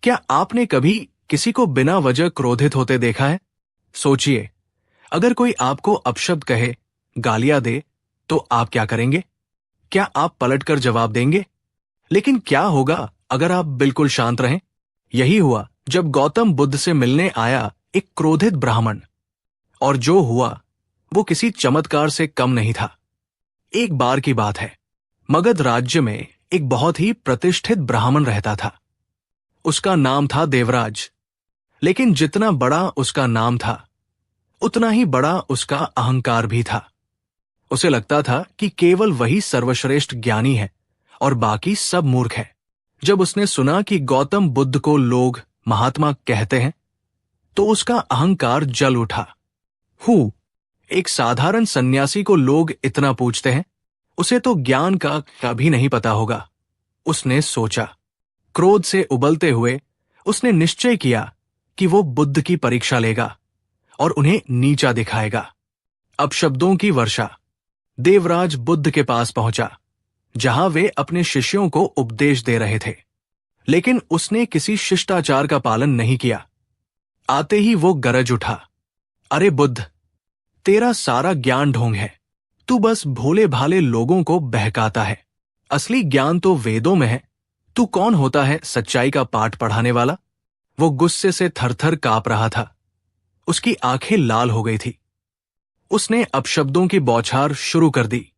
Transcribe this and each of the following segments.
क्या आपने कभी किसी को बिना वजह क्रोधित होते देखा है? सोचिए, अगर कोई आपको अपशब्द कहे, गालियां दे, तो आप क्या करेंगे? क्या आप पलटकर जवाब देंगे? लेकिन क्या होगा अगर आप बिल्कुल शांत रहें? यही हुआ जब गौतम बुद्ध से मिलने आया एक क्रोधित ब्राह्मण। और जो हुआ वो किसी चमत्कार से कम नहीं था। एक बार की बात है, मगध राज्य में एक बहुत ही प्रतिष्ठित ब्राह्मण रहता था। उसका नाम था देवराज। लेकिन जितना बड़ा उसका नाम था, उतना ही बड़ा उसका अहंकार भी था। उसे लगता था कि केवल वही सर्वश्रेष्ठ ज्ञानी है और बाकी सब मूर्ख है। जब उसने सुना कि गौतम बुद्ध को लोग महात्मा कहते हैं, तो उसका अहंकार जल उठा। एक साधारण सन्यासी को लोग इतना पूछते हैं, उसे तो ज्ञान का कभी नहीं पता होगा, उसने सोचा। क्रोध से उबलते हुए उसने निश्चय किया कि वो बुद्ध की परीक्षा लेगा और उन्हें नीचा दिखाएगा। अपशब्दों की वर्षा। देवराज बुद्ध के पास पहुंचा, जहां वे अपने शिष्यों को उपदेश दे रहे थे। लेकिन उसने किसी शिष्टाचार का पालन नहीं किया। आते ही वो गरज उठा, अरे बुद्ध, तेरा सारा ज्ञान ढोंग है। तू बस भोले भाले लोगों को बहकाता है। असली ज्ञान तो वेदों में है। तू कौन होता है सच्चाई का पाठ पढ़ाने वाला? वो गुस्से से थरथर कांप रहा था। उसकी आंखें लाल हो गई थी। उसने अपशब्दों की बौछार शुरू कर दी।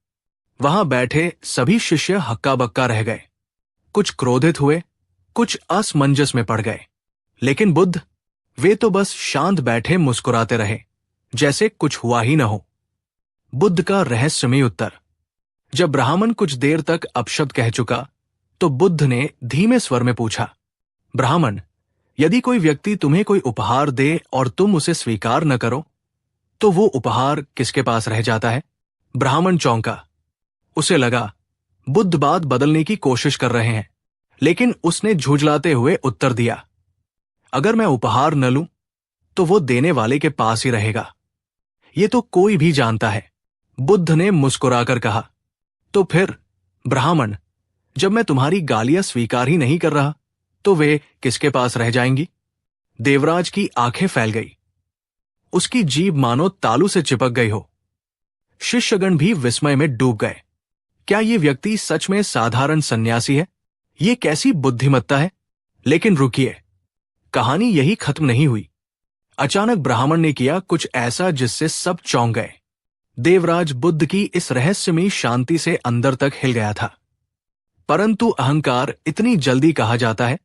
वहां बैठे सभी शिष्य हक्का बक्का रह गए। कुछ क्रोधित हुए, कुछ असमंजस में पड़ गए। लेकिन बुद्ध, वे तो बस शांत बैठे मुस्कुराते रहे, जैसे कुछ हुआ ही न हो। बुद्ध का रहस्यमय उत्तर। जब ब्राह्मण कुछ देर तक अपशब्द कह चुका, तो बुद्ध ने धीमे स्वर में पूछा, ब्राह्मण, यदि कोई व्यक्ति तुम्हें कोई उपहार दे और तुम उसे स्वीकार न करो, तो वो उपहार किसके पास रह जाता है? ब्राह्मण चौंका। उसे लगा बुद्ध बात बदलने की कोशिश कर रहे हैं, लेकिन उसने झुंझलाते हुए उत्तर दिया, अगर मैं उपहार न लूं, तो वो देने वाले के पास ही रहेगा। ये तो कोई भी जानता है। बुद्ध ने मुस्कुराकर कहा, तो फिर ब्राह्मण, जब मैं तुम्हारी गालियां स्वीकार ही नहीं कर रहा, तो वे किसके पास रह जाएंगी? देवराज की आंखें फैल गई। उसकी जीभ मानो तालू से चिपक गई हो। शिष्यगण भी विस्मय में डूब गए। क्या ये व्यक्ति सच में साधारण सन्यासी है? ये कैसी बुद्धिमत्ता है? लेकिन रुकिए, कहानी यही खत्म नहीं हुई। अचानक ब्राह्मण ने किया कुछ ऐसा जिससे सब चौंक गए। देवराज बुद्ध की इस रहस्यमयी शांति से अंदर तक हिल गया था। परंतु अहंकार इतनी जल्दी कहा जाता है।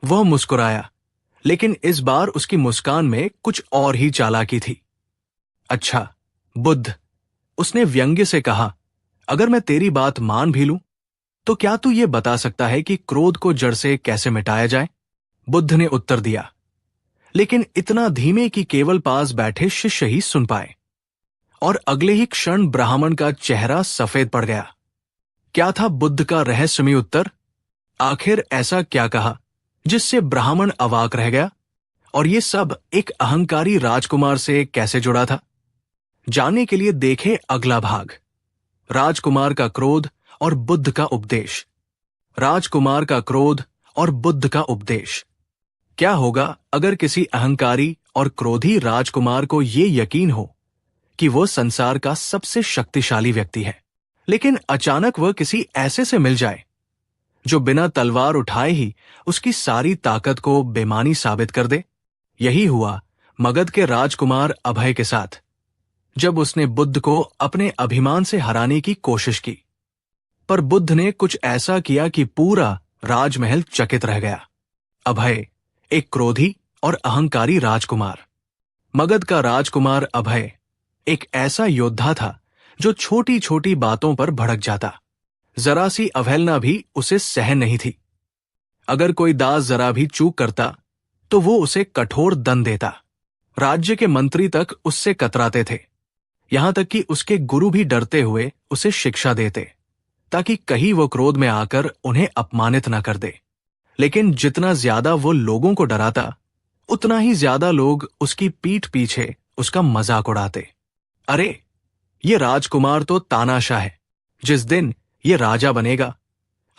वह मुस्कुराया, लेकिन इस बार उसकी मुस्कान में कुछ और ही चालाकी थी। अच्छा बुद्ध, उसने व्यंग्य से कहा, अगर मैं तेरी बात मान भी लूं, तो क्या तू ये बता सकता है कि क्रोध को जड़ से कैसे मिटाया जाए? बुद्ध ने उत्तर दिया, लेकिन इतना धीमे कि केवल पास बैठे शिष्य ही सुन पाए। और अगले ही क्षण ब्राह्मण का चेहरा सफेद पड़ गया। क्या था बुद्ध का रहस्यमय उत्तर? आखिर ऐसा क्या कहा जिससे ब्राह्मण अवाक रह गया? और ये सब एक अहंकारी राजकुमार से कैसे जुड़ा था? जानने के लिए देखें अगला भाग, राजकुमार का क्रोध और बुद्ध का उपदेश। राजकुमार का क्रोध और बुद्ध का उपदेश। क्या होगा अगर किसी अहंकारी और क्रोधी राजकुमार को ये यकीन हो कि वो संसार का सबसे शक्तिशाली व्यक्ति है, लेकिन अचानक वह किसी ऐसे से मिल जाए जो बिना तलवार उठाए ही उसकी सारी ताकत को बेमानी साबित कर दे? यही हुआ मगध के राजकुमार अभय के साथ, जब उसने बुद्ध को अपने अभिमान से हराने की कोशिश की। पर बुद्ध ने कुछ ऐसा किया कि पूरा राजमहल चकित रह गया। अभय, एक क्रोधी और अहंकारी राजकुमार। मगध का राजकुमार अभय एक ऐसा योद्धा था जो छोटी छोटी बातों पर भड़क जाता। जरा सी अवहेलना भी उसे सहन नहीं थी। अगर कोई दास जरा भी चूक करता, तो वो उसे कठोर दंड देता। राज्य के मंत्री तक उससे कतराते थे। यहां तक कि उसके गुरु भी डरते हुए उसे शिक्षा देते, ताकि कहीं वो क्रोध में आकर उन्हें अपमानित न कर दे। लेकिन जितना ज्यादा वो लोगों को डराता, उतना ही ज्यादा लोग उसकी पीठ पीछे उसका मजाक उड़ाते। अरे, ये राजकुमार तो तानाशाह है। जिस दिन ये राजा बनेगा,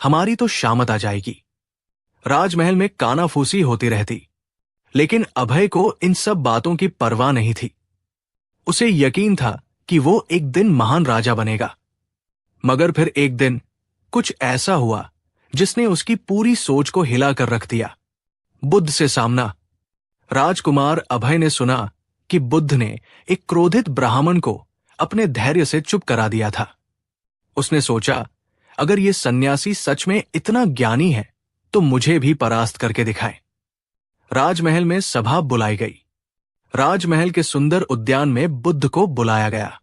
हमारी तो शामत आ जाएगी। राजमहल में कानाफूसी होती रहती, लेकिन अभय को इन सब बातों की परवाह नहीं थी। उसे यकीन था कि वो एक दिन महान राजा बनेगा। मगर फिर एक दिन कुछ ऐसा हुआ जिसने उसकी पूरी सोच को हिला कर रख दिया। बुद्ध से सामना। राजकुमार अभय ने सुना कि बुद्ध ने एक क्रोधित ब्राह्मण को अपने धैर्य से चुप करा दिया था। उसने सोचा, अगर ये सन्यासी सच में इतना ज्ञानी है तो मुझे भी परास्त करके दिखाए। राजमहल में सभा बुलाई गई। राजमहल के सुंदर उद्यान में बुद्ध को बुलाया गया।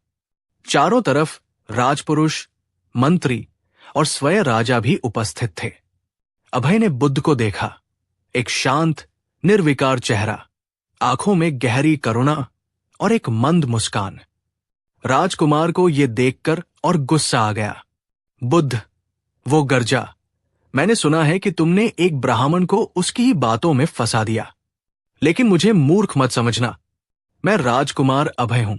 चारों तरफ राजपुरुष, मंत्री और स्वयं राजा भी उपस्थित थे। अभय ने बुद्ध को देखा। एक शांत, निर्विकार चेहरा, आंखों में गहरी करुणा और एक मंद मुस्कान। राजकुमार को यह देखकर और गुस्सा आ गया। बुद्ध, वो गर्जा, मैंने सुना है कि तुमने एक ब्राह्मण को उसकी ही बातों में फंसा दिया। लेकिन मुझे मूर्ख मत समझना। मैं राजकुमार अभय हूं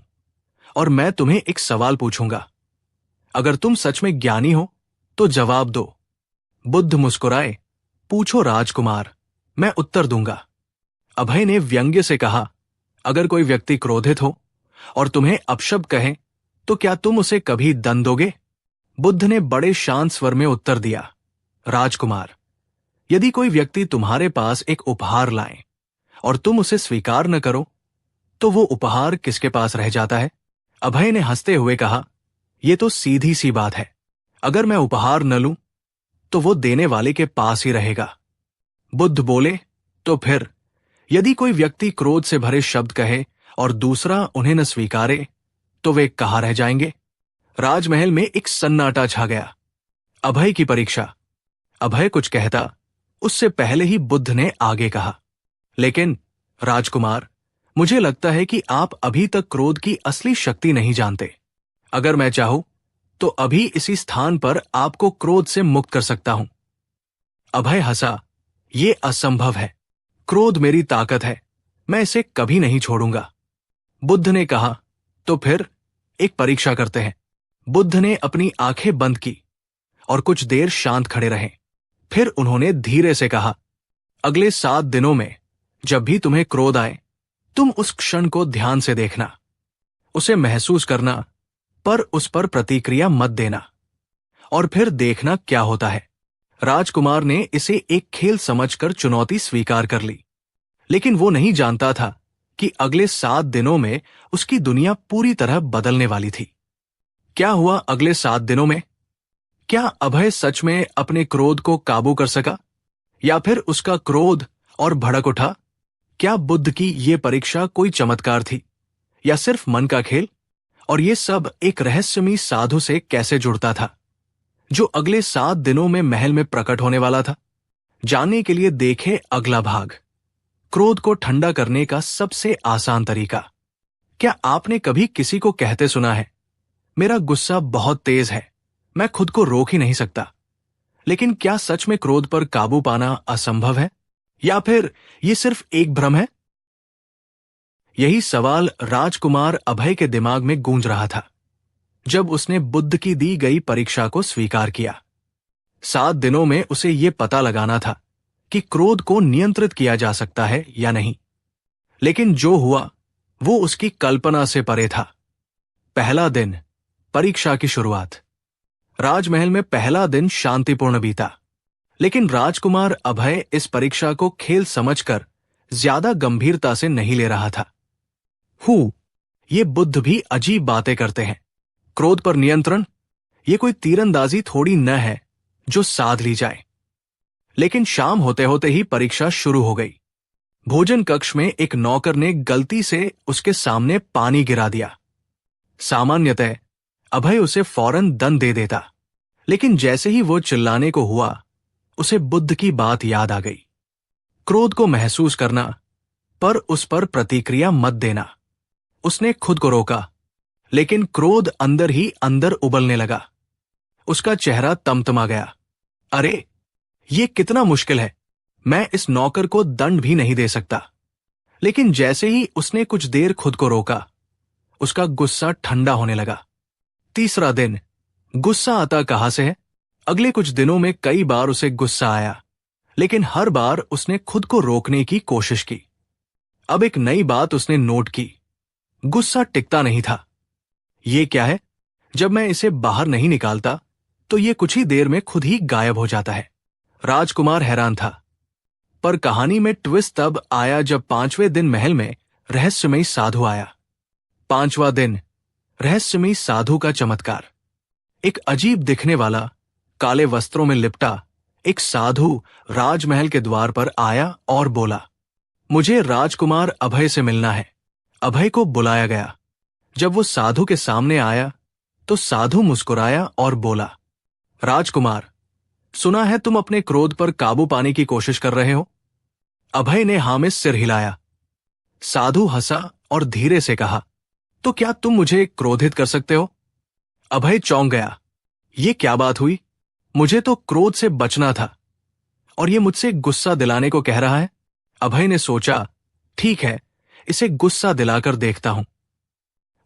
और मैं तुम्हें एक सवाल पूछूंगा। अगर तुम सच में ज्ञानी हो तो जवाब दो। बुद्ध मुस्कुराए। पूछो राजकुमार, मैं उत्तर दूंगा। अभय ने व्यंग्य से कहा, अगर कोई व्यक्ति क्रोधित हो और तुम्हें अपशब्द कहे तो क्या तुम उसे कभी दंड दोगे? बुद्ध ने बड़े शांत स्वर में उत्तर दिया, राजकुमार, यदि कोई व्यक्ति तुम्हारे पास एक उपहार लाए और तुम उसे स्वीकार न करो तो वो उपहार किसके पास रह जाता है? अभय ने हंसते हुए कहा, यह तो सीधी सी बात है। अगर मैं उपहार न लूं तो वो देने वाले के पास ही रहेगा। बुद्ध बोले, तो फिर यदि कोई व्यक्ति क्रोध से भरे शब्द कहे और दूसरा उन्हें न स्वीकारे तो वे कहाँ रह जाएंगे? राजमहल में एक सन्नाटा छा गया। अभय की परीक्षा। अभय कुछ कहता उससे पहले ही बुद्ध ने आगे कहा, लेकिन राजकुमार, मुझे लगता है कि आप अभी तक क्रोध की असली शक्ति नहीं जानते। अगर मैं चाहूं तो अभी इसी स्थान पर आपको क्रोध से मुक्त कर सकता हूं। अभय हंसा, ये असंभव है। क्रोध मेरी ताकत है, मैं इसे कभी नहीं छोड़ूंगा। बुद्ध ने कहा, तो फिर एक परीक्षा करते हैं। बुद्ध ने अपनी आंखें बंद की और कुछ देर शांत खड़े रहे। फिर उन्होंने धीरे से कहा, अगले 7 दिनों में जब भी तुम्हें क्रोध आए, तुम उस क्षण को ध्यान से देखना, उसे महसूस करना, पर उस पर प्रतिक्रिया मत देना और फिर देखना क्या होता है। राजकुमार ने इसे एक खेल समझकर चुनौती स्वीकार कर ली, लेकिन वो नहीं जानता था कि अगले 7 दिनों में उसकी दुनिया पूरी तरह बदलने वाली थी। क्या हुआ अगले 7 दिनों में? क्या अभय सच में अपने क्रोध को काबू कर सका, या फिर उसका क्रोध और भड़क उठा? क्या बुद्ध की ये परीक्षा कोई चमत्कार थी या सिर्फ मन का खेल? और ये सब एक रहस्यमयी साधु से कैसे जुड़ता था, जो अगले 7 दिनों में महल में प्रकट होने वाला था? जानने के लिए देखें अगला भाग, क्रोध को ठंडा करने का सबसे आसान तरीका। क्या आपने कभी किसी को कहते सुना है, मेरा गुस्सा बहुत तेज है, मैं खुद को रोक ही नहीं सकता? लेकिन क्या सच में क्रोध पर काबू पाना असंभव है, या फिर यह सिर्फ एक भ्रम है? यही सवाल राजकुमार अभय के दिमाग में गूंज रहा था जब उसने बुद्ध की दी गई परीक्षा को स्वीकार किया। 7 दिनों में उसे यह पता लगाना था कि क्रोध को नियंत्रित किया जा सकता है या नहीं। लेकिन जो हुआ वो उसकी कल्पना से परे था। पहला दिन, परीक्षा की शुरुआत। राजमहल में पहला दिन शांतिपूर्ण बीता, लेकिन राजकुमार अभय इस परीक्षा को खेल समझकर ज्यादा गंभीरता से नहीं ले रहा था। ये बुद्ध भी अजीब बातें करते हैं। क्रोध पर नियंत्रण, ये कोई तीरंदाजी थोड़ी न है जो साध ली जाए। लेकिन शाम होते होते ही परीक्षा शुरू हो गई। भोजन कक्ष में एक नौकर ने गलती से उसके सामने पानी गिरा दिया। सामान्यतः अभय उसे फौरन दंड दे देता, लेकिन जैसे ही वो चिल्लाने को हुआ, उसे बुद्ध की बात याद आ गई। क्रोध को महसूस करना, पर उस पर प्रतिक्रिया मत देना। उसने खुद को रोका, लेकिन क्रोध अंदर ही अंदर उबलने लगा। उसका चेहरा तमतमा गया। अरे, ये कितना मुश्किल है, मैं इस नौकर को दंड भी नहीं दे सकता। लेकिन जैसे ही उसने कुछ देर खुद को रोका, उसका गुस्सा ठंडा होने लगा। तीसरा दिन, गुस्सा आता कहां से है? अगले कुछ दिनों में कई बार उसे गुस्सा आया, लेकिन हर बार उसने खुद को रोकने की कोशिश की। अब एक नई बात उसने नोट की, गुस्सा टिकता नहीं था। ये क्या है? जब मैं इसे बाहर नहीं निकालता तो ये कुछ ही देर में खुद ही गायब हो जाता है। राजकुमार हैरान था। पर कहानी में ट्विस्ट तब आया जब 5वें दिन महल में रहस्यमयी साधु आया। 5वां दिन, रहस्यमयी साधु का चमत्कार। एक अजीब दिखने वाला, काले वस्त्रों में लिपटा एक साधु राजमहल के द्वार पर आया और बोला, मुझे राजकुमार अभय से मिलना है। अभय को बुलाया गया। जब वो साधु के सामने आया तो साधु मुस्कुराया और बोला, राजकुमार, सुना है तुम अपने क्रोध पर काबू पाने की कोशिश कर रहे हो। अभय ने हाँ में सिर हिलाया। साधु हंसा और धीरे से कहा, तो क्या तुम मुझे क्रोधित कर सकते हो? अभय चौंक गया। ये क्या बात हुई? मुझे तो क्रोध से बचना था और ये मुझसे गुस्सा दिलाने को कह रहा है। अभय ने सोचा, ठीक है, इसे गुस्सा दिलाकर देखता हूं।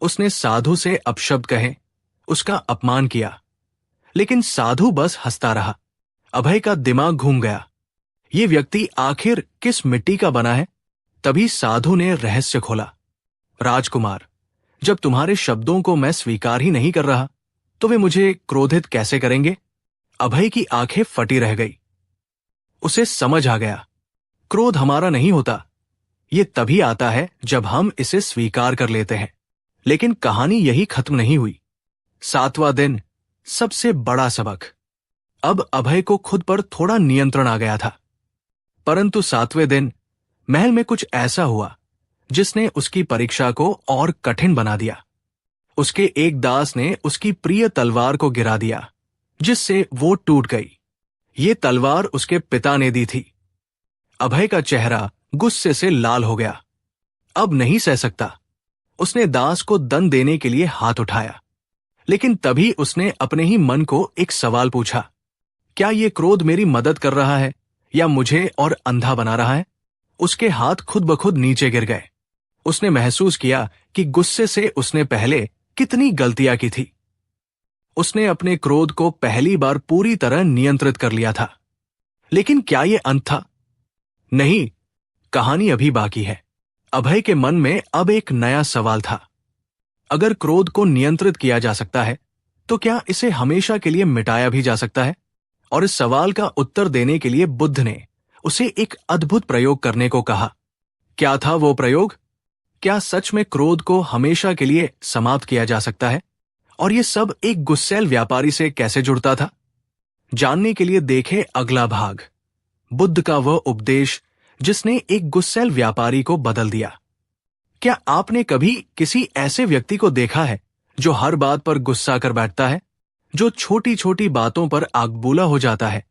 उसने साधु से अपशब्द कहे, उसका अपमान किया, लेकिन साधु बस हंसता रहा। अभय का दिमाग घूम गया। ये व्यक्ति आखिर किस मिट्टी का बना है? तभी साधु ने रहस्य खोला, राजकुमार, जब तुम्हारे शब्दों को मैं स्वीकार ही नहीं कर रहा तो वे मुझे क्रोधित कैसे करेंगे? अभय की आंखें फटी रह गई। उसे समझ आ गया, क्रोध हमारा नहीं होता, ये तभी आता है जब हम इसे स्वीकार कर लेते हैं। लेकिन कहानी यही खत्म नहीं हुई। 7वां दिन, सबसे बड़ा सबक। अब अभय को खुद पर थोड़ा नियंत्रण आ गया था। परंतु 7वें दिन महल में कुछ ऐसा हुआ जिसने उसकी परीक्षा को और कठिन बना दिया। उसके एक दास ने उसकी प्रिय तलवार को गिरा दिया, जिससे वो टूट गई। ये तलवार उसके पिता ने दी थी। अभय का चेहरा गुस्से से लाल हो गया। अब नहीं सह सकता। उसने दास को दंड देने के लिए हाथ उठाया, लेकिन तभी उसने अपने ही मन को एक सवाल पूछा, क्या ये क्रोध मेरी मदद कर रहा है या मुझे और अंधा बना रहा है? उसके हाथ खुद ब खुद नीचे गिर गए। उसने महसूस किया कि गुस्से से उसने पहले कितनी गलतियां की थी। उसने अपने क्रोध को पहली बार पूरी तरह नियंत्रित कर लिया था। लेकिन क्या यह अंत था? नहीं, कहानी अभी बाकी है। अभय के मन में अब एक नया सवाल था। अगर क्रोध को नियंत्रित किया जा सकता है, तो क्या इसे हमेशा के लिए मिटाया भी जा सकता है? और इस सवाल का उत्तर देने के लिए बुद्ध ने उसे एक अद्भुत प्रयोग करने को कहा। क्या था वो प्रयोग? क्या सच में क्रोध को हमेशा के लिए समाप्त किया जा सकता है? और ये सब एक गुस्सैल व्यापारी से कैसे जुड़ता था? जानने के लिए देखें अगला भाग, बुद्ध का वह उपदेश जिसने एक गुस्सैल व्यापारी को बदल दिया। क्या आपने कभी किसी ऐसे व्यक्ति को देखा है जो हर बात पर गुस्सा कर बैठता है, जो छोटी छोटी बातों पर आगबूला हो जाता है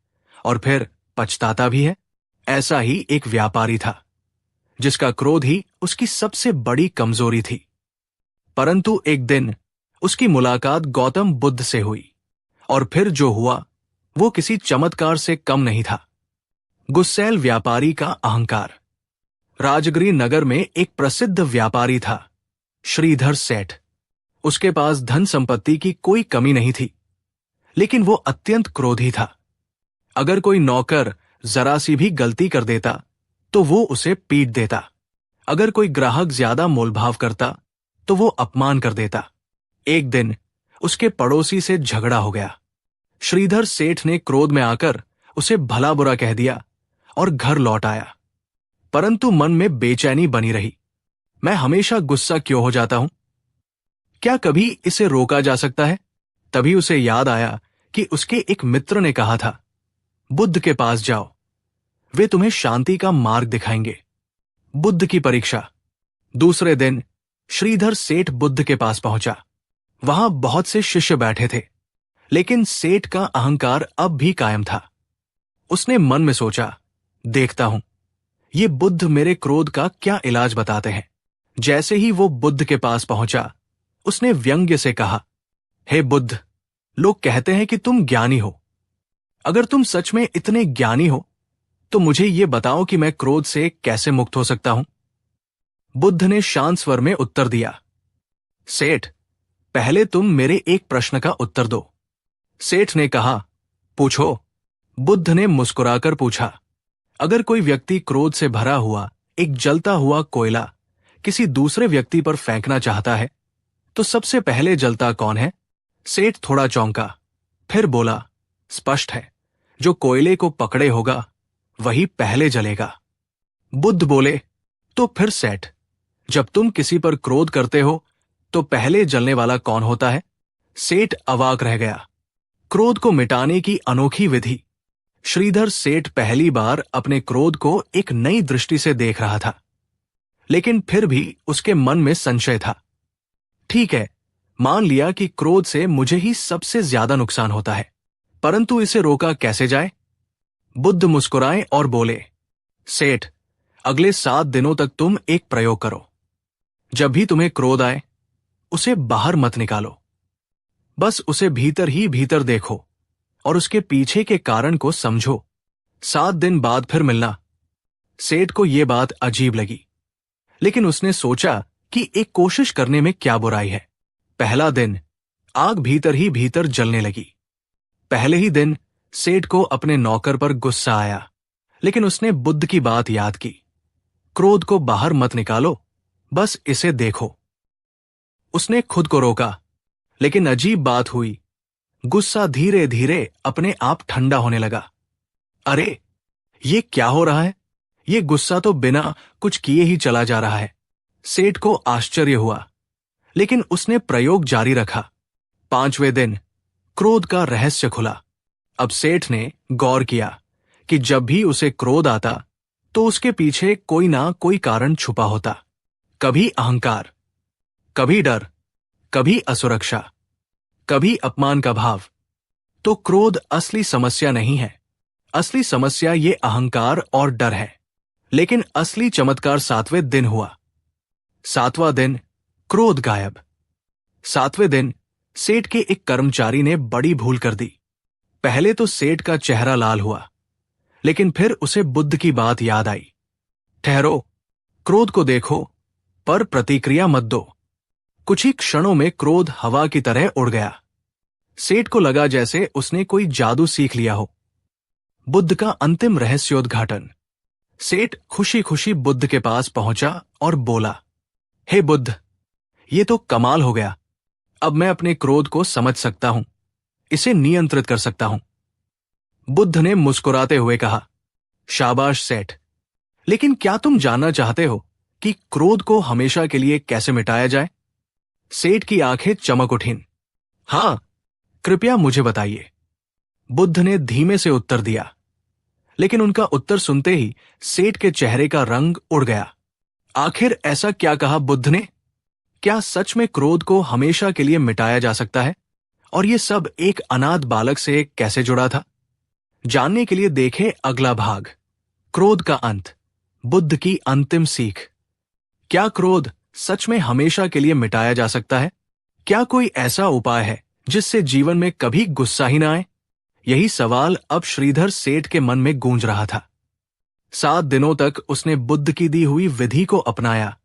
और फिर पछताता भी है? ऐसा ही एक व्यापारी था, जिसका क्रोध ही उसकी सबसे बड़ी कमजोरी थी। परंतु एक दिन उसकी मुलाकात गौतम बुद्ध से हुई, और फिर जो हुआ वो किसी चमत्कार से कम नहीं था। गुस्सैल व्यापारी का अहंकार। राजगिरी नगर में एक प्रसिद्ध व्यापारी था, श्रीधर सेठ। उसके पास धन संपत्ति की कोई कमी नहीं थी, लेकिन वो अत्यंत क्रोधी था। अगर कोई नौकर जरा सी भी गलती कर देता तो वो उसे पीट देता। अगर कोई ग्राहक ज्यादा मोलभाव करता तो वो अपमान कर देता। एक दिन उसके पड़ोसी से झगड़ा हो गया। श्रीधर सेठ ने क्रोध में आकर उसे भला बुरा कह दिया और घर लौट आया। परंतु मन में बेचैनी बनी रही। मैं हमेशा गुस्सा क्यों हो जाता हूं? क्या कभी इसे रोका जा सकता है? तभी उसे याद आया कि उसके एक मित्र ने कहा था, बुद्ध के पास जाओ, वे तुम्हें शांति का मार्ग दिखाएंगे। बुद्ध की परीक्षा। दूसरे दिन श्रीधर सेठ बुद्ध के पास पहुंचा। वहां बहुत से शिष्य बैठे थे, लेकिन सेठ का अहंकार अब भी कायम था। उसने मन में सोचा, देखता हूं ये बुद्ध मेरे क्रोध का क्या इलाज बताते हैं। जैसे ही वो बुद्ध के पास पहुंचा, उसने व्यंग्य से कहा, हे बुद्ध, लोग कहते हैं कि तुम ज्ञानी हो। अगर तुम सच में इतने ज्ञानी हो तो मुझे ये बताओ कि मैं क्रोध से कैसे मुक्त हो सकता हूं। बुद्ध ने शांत स्वर में उत्तर दिया, सेठ, पहले तुम मेरे एक प्रश्न का उत्तर दो। सेठ ने कहा, पूछो। बुद्ध ने मुस्कुराकर पूछा, अगर कोई व्यक्ति क्रोध से भरा हुआ एक जलता हुआ कोयला किसी दूसरे व्यक्ति पर फेंकना चाहता है, तो सबसे पहले जलता कौन है? सेठ थोड़ा चौंका, फिर बोला, स्पष्ट है, जो कोयले को पकड़े होगा वही पहले जलेगा। बुद्ध बोले, तो फिर सेठ, जब तुम किसी पर क्रोध करते हो तो पहले जलने वाला कौन होता है? सेठ अवाक रह गया। क्रोध को मिटाने की अनोखी विधि। श्रीधर सेठ पहली बार अपने क्रोध को एक नई दृष्टि से देख रहा था, लेकिन फिर भी उसके मन में संशय था। ठीक है, मान लिया कि क्रोध से मुझे ही सबसे ज्यादा नुकसान होता है, परंतु इसे रोका कैसे जाए? बुद्ध मुस्कुराए और बोले, सेठ, अगले 7 दिनों तक तुम एक प्रयोग करो। जब भी तुम्हें क्रोध आए, उसे बाहर मत निकालो, बस उसे भीतर ही भीतर देखो और उसके पीछे के कारण को समझो। 7 दिन बाद फिर मिलना। सेठ को यह बात अजीब लगी, लेकिन उसने सोचा कि एक कोशिश करने में क्या बुराई है। पहला दिन आग भीतर ही भीतर जलने लगी। पहले ही दिन सेठ को अपने नौकर पर गुस्सा आया, लेकिन उसने बुद्ध की बात याद की। क्रोध को बाहर मत निकालो, बस इसे देखो। उसने खुद को रोका, लेकिन अजीब बात हुई, गुस्सा धीरे धीरे अपने आप ठंडा होने लगा। अरे, ये क्या हो रहा है? ये गुस्सा तो बिना कुछ किए ही चला जा रहा है। सेठ को आश्चर्य हुआ, लेकिन उसने प्रयोग जारी रखा। 5वें दिन क्रोध का रहस्य खुला। अब सेठ ने गौर किया कि जब भी उसे क्रोध आता तो उसके पीछे कोई ना कोई कारण छुपा होता। कभी अहंकार, कभी डर, कभी असुरक्षा, कभी अपमान का भाव। तो क्रोध असली समस्या नहीं है। असली समस्या ये अहंकार और डर है। लेकिन असली चमत्कार 7वें दिन हुआ। 7वां दिन क्रोध गायब। 7वें दिन सेठ के एक कर्मचारी ने बड़ी भूल कर दी। पहले तो सेठ का चेहरा लाल हुआ, लेकिन फिर उसे बुद्ध की बात याद आई। ठहरो, क्रोध को देखो, पर प्रतिक्रिया मत दो। कुछ ही क्षणों में क्रोध हवा की तरह उड़ गया। सेठ को लगा जैसे उसने कोई जादू सीख लिया हो। बुद्ध का अंतिम रहस्योद्घाटन। सेठ खुशी खुशी बुद्ध के पास पहुंचा और बोला, हे बुद्ध, ये तो कमाल हो गया। अब मैं अपने क्रोध को समझ सकता हूं, इसे नियंत्रित कर सकता हूं। बुद्ध ने मुस्कुराते हुए कहा, शाबाश सेठ, लेकिन क्या तुम जानना चाहते हो कि क्रोध को हमेशा के लिए कैसे मिटाया जाए? सेठ की आंखें चमक उठीं। हां, कृपया मुझे बताइए। बुद्ध ने धीमे से उत्तर दिया, लेकिन उनका उत्तर सुनते ही सेठ के चेहरे का रंग उड़ गया। आखिर ऐसा क्या कहा बुद्ध ने? क्या सच में क्रोध को हमेशा के लिए मिटाया जा सकता है? और ये सब एक अनाथ बालक से कैसे जुड़ा था? जानने के लिए देखें अगला भाग, क्रोध का अंत, बुद्ध की अंतिम सीख। क्या क्रोध सच में हमेशा के लिए मिटाया जा सकता है? क्या कोई ऐसा उपाय है जिससे जीवन में कभी गुस्सा ही ना आए? यही सवाल अब श्रीधर सेठ के मन में गूंज रहा था। 7 दिनों तक उसने बुद्ध की दी हुई विधि को अपनाया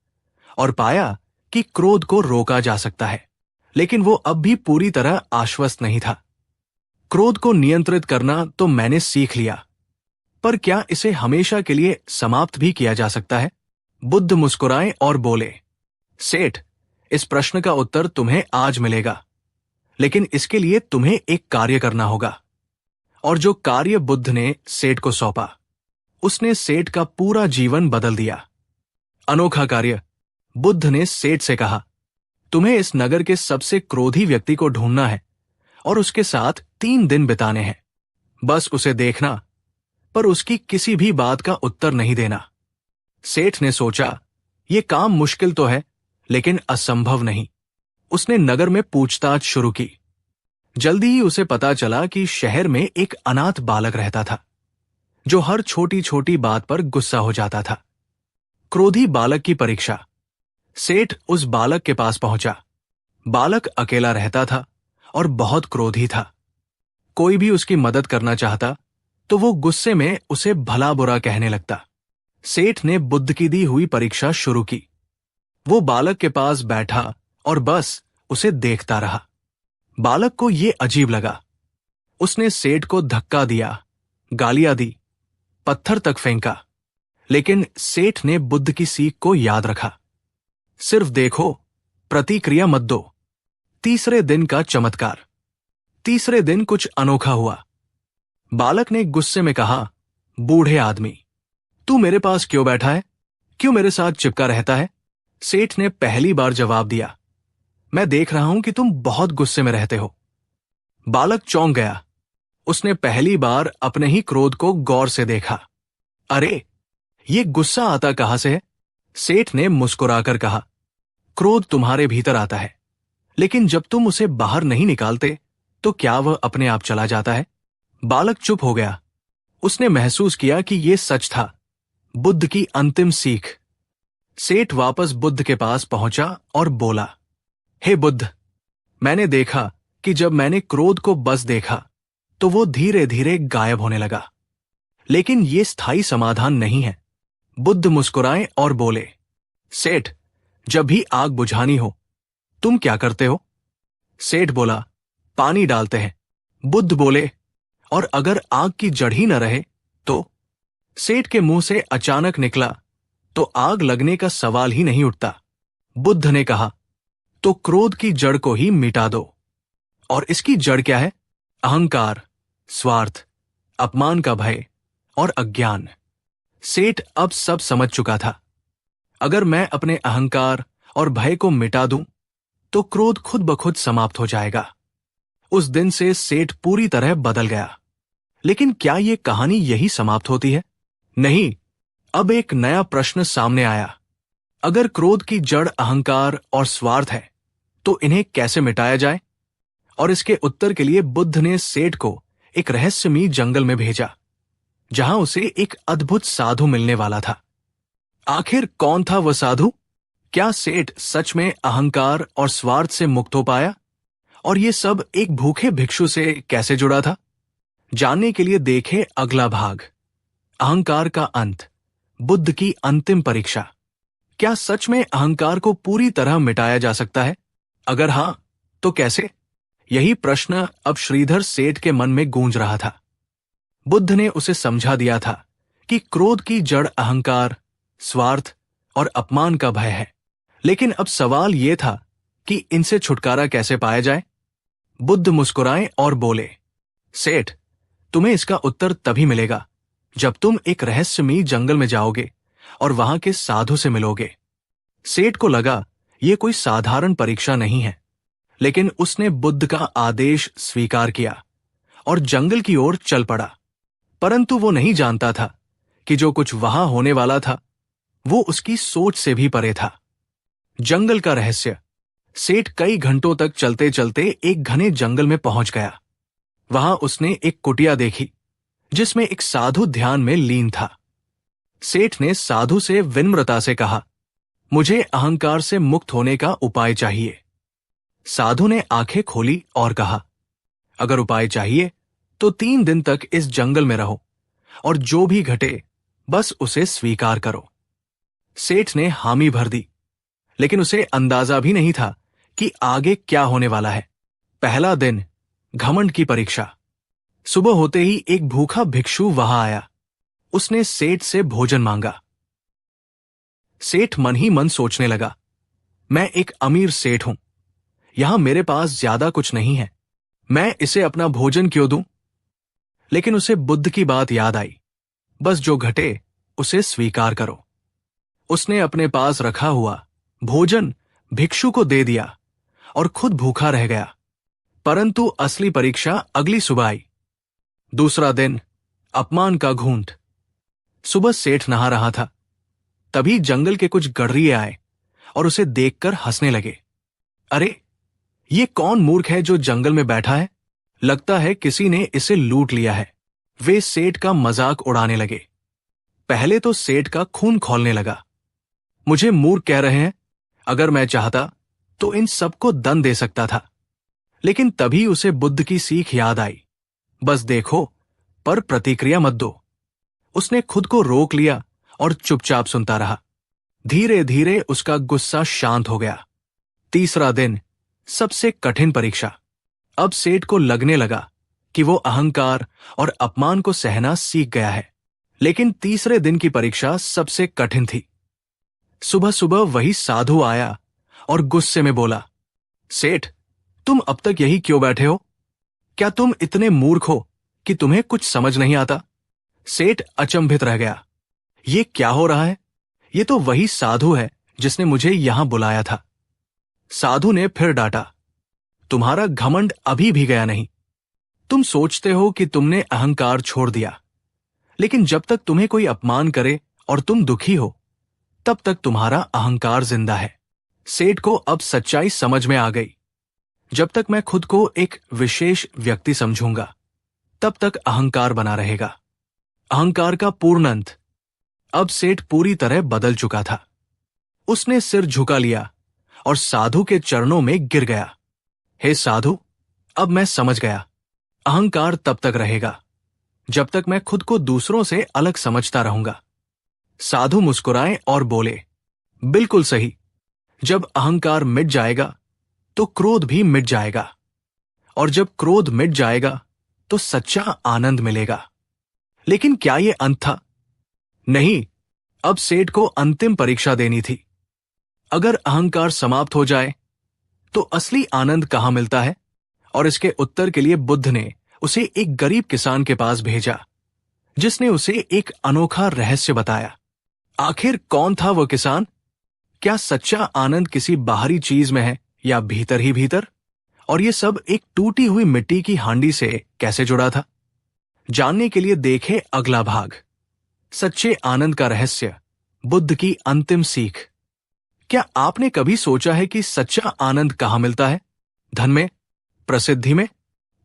और पाया कि क्रोध को रोका जा सकता है, लेकिन वो अब भी पूरी तरह आश्वस्त नहीं था। क्रोध को नियंत्रित करना तो मैंने सीख लिया, पर क्या इसे हमेशा के लिए समाप्त भी किया जा सकता है? बुद्ध मुस्कुराए और बोले, सेठ, इस प्रश्न का उत्तर तुम्हें आज मिलेगा, लेकिन इसके लिए तुम्हें एक कार्य करना होगा। और जो कार्य बुद्ध ने सेठ को सौंपा, उसने सेठ का पूरा जीवन बदल दिया। अनोखा कार्य। बुद्ध ने सेठ से कहा, तुम्हें इस नगर के सबसे क्रोधी व्यक्ति को ढूंढना है और उसके साथ 3 दिन बिताने हैं। बस उसे देखना, पर उसकी किसी भी बात का उत्तर नहीं देना। सेठ ने सोचा, यह काम मुश्किल तो है, लेकिन असंभव नहीं। उसने नगर में पूछताछ शुरू की। जल्दी ही उसे पता चला कि शहर में एक अनाथ बालक रहता था, जो हर छोटी छोटी बात पर गुस्सा हो जाता था। क्रोधी बालक की परीक्षा। सेठ उस बालक के पास पहुंचा। बालक अकेला रहता था और बहुत क्रोधी था। कोई भी उसकी मदद करना चाहता तो वो गुस्से में उसे भला बुरा कहने लगता। सेठ ने बुद्ध की दी हुई परीक्षा शुरू की। वो बालक के पास बैठा और बस उसे देखता रहा। बालक को ये अजीब लगा। उसने सेठ को धक्का दिया, गालियां दी, पत्थर तक फेंका, लेकिन सेठ ने बुद्ध की सीख को याद रखा। सिर्फ देखो, प्रतिक्रिया मत दो। तीसरे दिन का चमत्कार। तीसरे दिन कुछ अनोखा हुआ। बालक ने गुस्से में कहा, बूढ़े आदमी, तू मेरे पास क्यों बैठा है? क्यों मेरे साथ चिपका रहता है? सेठ ने पहली बार जवाब दिया, मैं देख रहा हूं कि तुम बहुत गुस्से में रहते हो। बालक चौंक गया। उसने पहली बार अपने ही क्रोध को गौर से देखा। अरे, ये गुस्सा आता कहां से है? सेठ ने मुस्कुराकर कहा, क्रोध तुम्हारे भीतर आता है, लेकिन जब तुम उसे बाहर नहीं निकालते तो क्या वह अपने आप चला जाता है? बालक चुप हो गया। उसने महसूस किया कि यह सच था, बुद्ध की अंतिम सीख। सेठ वापस बुद्ध के पास पहुंचा और बोला, हे बुद्ध, मैंने देखा कि जब मैंने क्रोध को बस देखा तो वो धीरे धीरे गायब होने लगा। लेकिन यह स्थायी समाधान नहीं है। बुद्ध मुस्कुराए और बोले, सेठ, जब भी आग बुझानी हो तुम क्या करते हो? सेठ बोला, पानी डालते हैं। बुद्ध बोले, और अगर आग की जड़ ही न रहे तो? सेठ के मुंह से अचानक निकला, तो आग लगने का सवाल ही नहीं उठता। बुद्ध ने कहा, तो क्रोध की जड़ को ही मिटा दो। और इसकी जड़ क्या है? अहंकार, स्वार्थ, अपमान का भय और अज्ञान। सेठ अब सब समझ चुका था। अगर मैं अपने अहंकार और भय को मिटा दूं तो क्रोध खुद ब खुद समाप्त हो जाएगा। उस दिन से सेठ पूरी तरह बदल गया। लेकिन क्या यह कहानी यही समाप्त होती है? नहीं, अब एक नया प्रश्न सामने आया। अगर क्रोध की जड़ अहंकार और स्वार्थ है तो इन्हें कैसे मिटाया जाए? और इसके उत्तर के लिए बुद्ध ने सेठ को एक रहस्यमयी जंगल में भेजा, जहां उसे एक अद्भुत साधु मिलने वाला था। आखिर कौन था वह साधु? क्या सेठ सच में अहंकार और स्वार्थ से मुक्त हो पाया? और ये सब एक भूखे भिक्षु से कैसे जुड़ा था? जानने के लिए देखें अगला भाग, अहंकार का अंत, बुद्ध की अंतिम परीक्षा। क्या सच में अहंकार को पूरी तरह मिटाया जा सकता है? अगर हां, तो कैसे? यही प्रश्न अब श्रीधर सेठ के मन में गूंज रहा था। बुद्ध ने उसे समझा दिया था कि क्रोध की जड़ अहंकार, स्वार्थ और अपमान का भय है। लेकिन अब सवाल यह था कि इनसे छुटकारा कैसे पाया जाए? बुद्ध मुस्कुराए और बोले, सेठ, तुम्हें इसका उत्तर तभी मिलेगा जब तुम एक रहस्यमयी जंगल में जाओगे और वहां के साधु से मिलोगे। सेठ को लगा यह कोई साधारण परीक्षा नहीं है, लेकिन उसने बुद्ध का आदेश स्वीकार किया और जंगल की ओर चल पड़ा। परंतु वो नहीं जानता था कि जो कुछ वहां होने वाला था वो उसकी सोच से भी परे था। जंगल का रहस्य। सेठ कई घंटों तक चलते चलते एक घने जंगल में पहुंच गया। वहां उसने एक कुटिया देखी जिसमें एक साधु ध्यान में लीन था। सेठ ने साधु से विनम्रता से कहा, मुझे अहंकार से मुक्त होने का उपाय चाहिए। साधु ने आंखें खोली और कहा, अगर उपाय चाहिए तो 3 दिन तक इस जंगल में रहो और जो भी घटे बस उसे स्वीकार करो। सेठ ने हामी भर दी, लेकिन उसे अंदाजा भी नहीं था कि आगे क्या होने वाला है। पहला दिन, घमंड की परीक्षा। सुबह होते ही एक भूखा भिक्षु वहां आया। उसने सेठ से भोजन मांगा। सेठ मन ही मन सोचने लगा, मैं एक अमीर सेठ हूं, यहां मेरे पास ज्यादा कुछ नहीं है, मैं इसे अपना भोजन क्यों दूं? लेकिन उसे बुद्ध की बात याद आई, बस जो घटे उसे स्वीकार करो। उसने अपने पास रखा हुआ भोजन भिक्षु को दे दिया और खुद भूखा रह गया। परंतु असली परीक्षा अगली सुबह आई। दूसरा दिन, अपमान का घूंट। सुबह सेठ नहा रहा था, तभी जंगल के कुछ गडरिये आए और उसे देखकर हंसने लगे। अरे, ये कौन मूर्ख है जो जंगल में बैठा है? लगता है किसी ने इसे लूट लिया है। वे सेठ का मजाक उड़ाने लगे। पहले तो सेठ का खून खौलने लगा। मुझे मूर्ख कह रहे हैं? अगर मैं चाहता तो इन सबको दंड दे सकता था। लेकिन तभी उसे बुद्ध की सीख याद आई, बस देखो पर प्रतिक्रिया मत दो। उसने खुद को रोक लिया और चुपचाप सुनता रहा। धीरे धीरे उसका गुस्सा शांत हो गया। तीसरा दिन, सबसे कठिन परीक्षा। अब सेठ को लगने लगा कि वो अहंकार और अपमान को सहना सीख गया है। लेकिन तीसरे दिन की परीक्षा सबसे कठिन थी। सुबह सुबह वही साधु आया और गुस्से में बोला, सेठ, तुम अब तक यही क्यों बैठे हो? क्या तुम इतने मूर्ख हो कि तुम्हें कुछ समझ नहीं आता? सेठ अचंभित रह गया। ये क्या हो रहा है? ये तो वही साधु है जिसने मुझे यहां बुलाया था। साधु ने फिर डांटा, तुम्हारा घमंड अभी भी गया नहीं। तुम सोचते हो कि तुमने अहंकार छोड़ दिया, लेकिन जब तक तुम्हें कोई अपमान करे और तुम दुखी हो, तब तक तुम्हारा अहंकार जिंदा है। सेठ को अब सच्चाई समझ में आ गई। जब तक मैं खुद को एक विशेष व्यक्ति समझूंगा, तब तक अहंकार बना रहेगा। अहंकार का पूर्ण अंत। अब सेठ पूरी तरह बदल चुका था। उसने सिर झुका लिया और साधु के चरणों में गिर गया। हे साधु, अब मैं समझ गया। अहंकार तब तक रहेगा जब तक मैं खुद को दूसरों से अलग समझता रहूंगा। साधु मुस्कुराए और बोले, बिल्कुल सही। जब अहंकार मिट जाएगा तो क्रोध भी मिट जाएगा, और जब क्रोध मिट जाएगा तो सच्चा आनंद मिलेगा। लेकिन क्या यह अंत था? नहीं, अब सेठ को अंतिम परीक्षा देनी थी। अगर अहंकार समाप्त हो जाए तो असली आनंद कहां मिलता है? और इसके उत्तर के लिए बुद्ध ने उसे एक गरीब किसान के पास भेजा, जिसने उसे एक अनोखा रहस्य बताया। आखिर कौन था वह किसान? क्या सच्चा आनंद किसी बाहरी चीज में है या भीतर ही भीतर? और यह सब एक टूटी हुई मिट्टी की हांडी से कैसे जुड़ा था? जानने के लिए देखें अगला भाग, सच्चे आनंद का रहस्य, बुद्ध की अंतिम सीख। क्या आपने कभी सोचा है कि सच्चा आनंद कहां मिलता है? धन में, प्रसिद्धि में,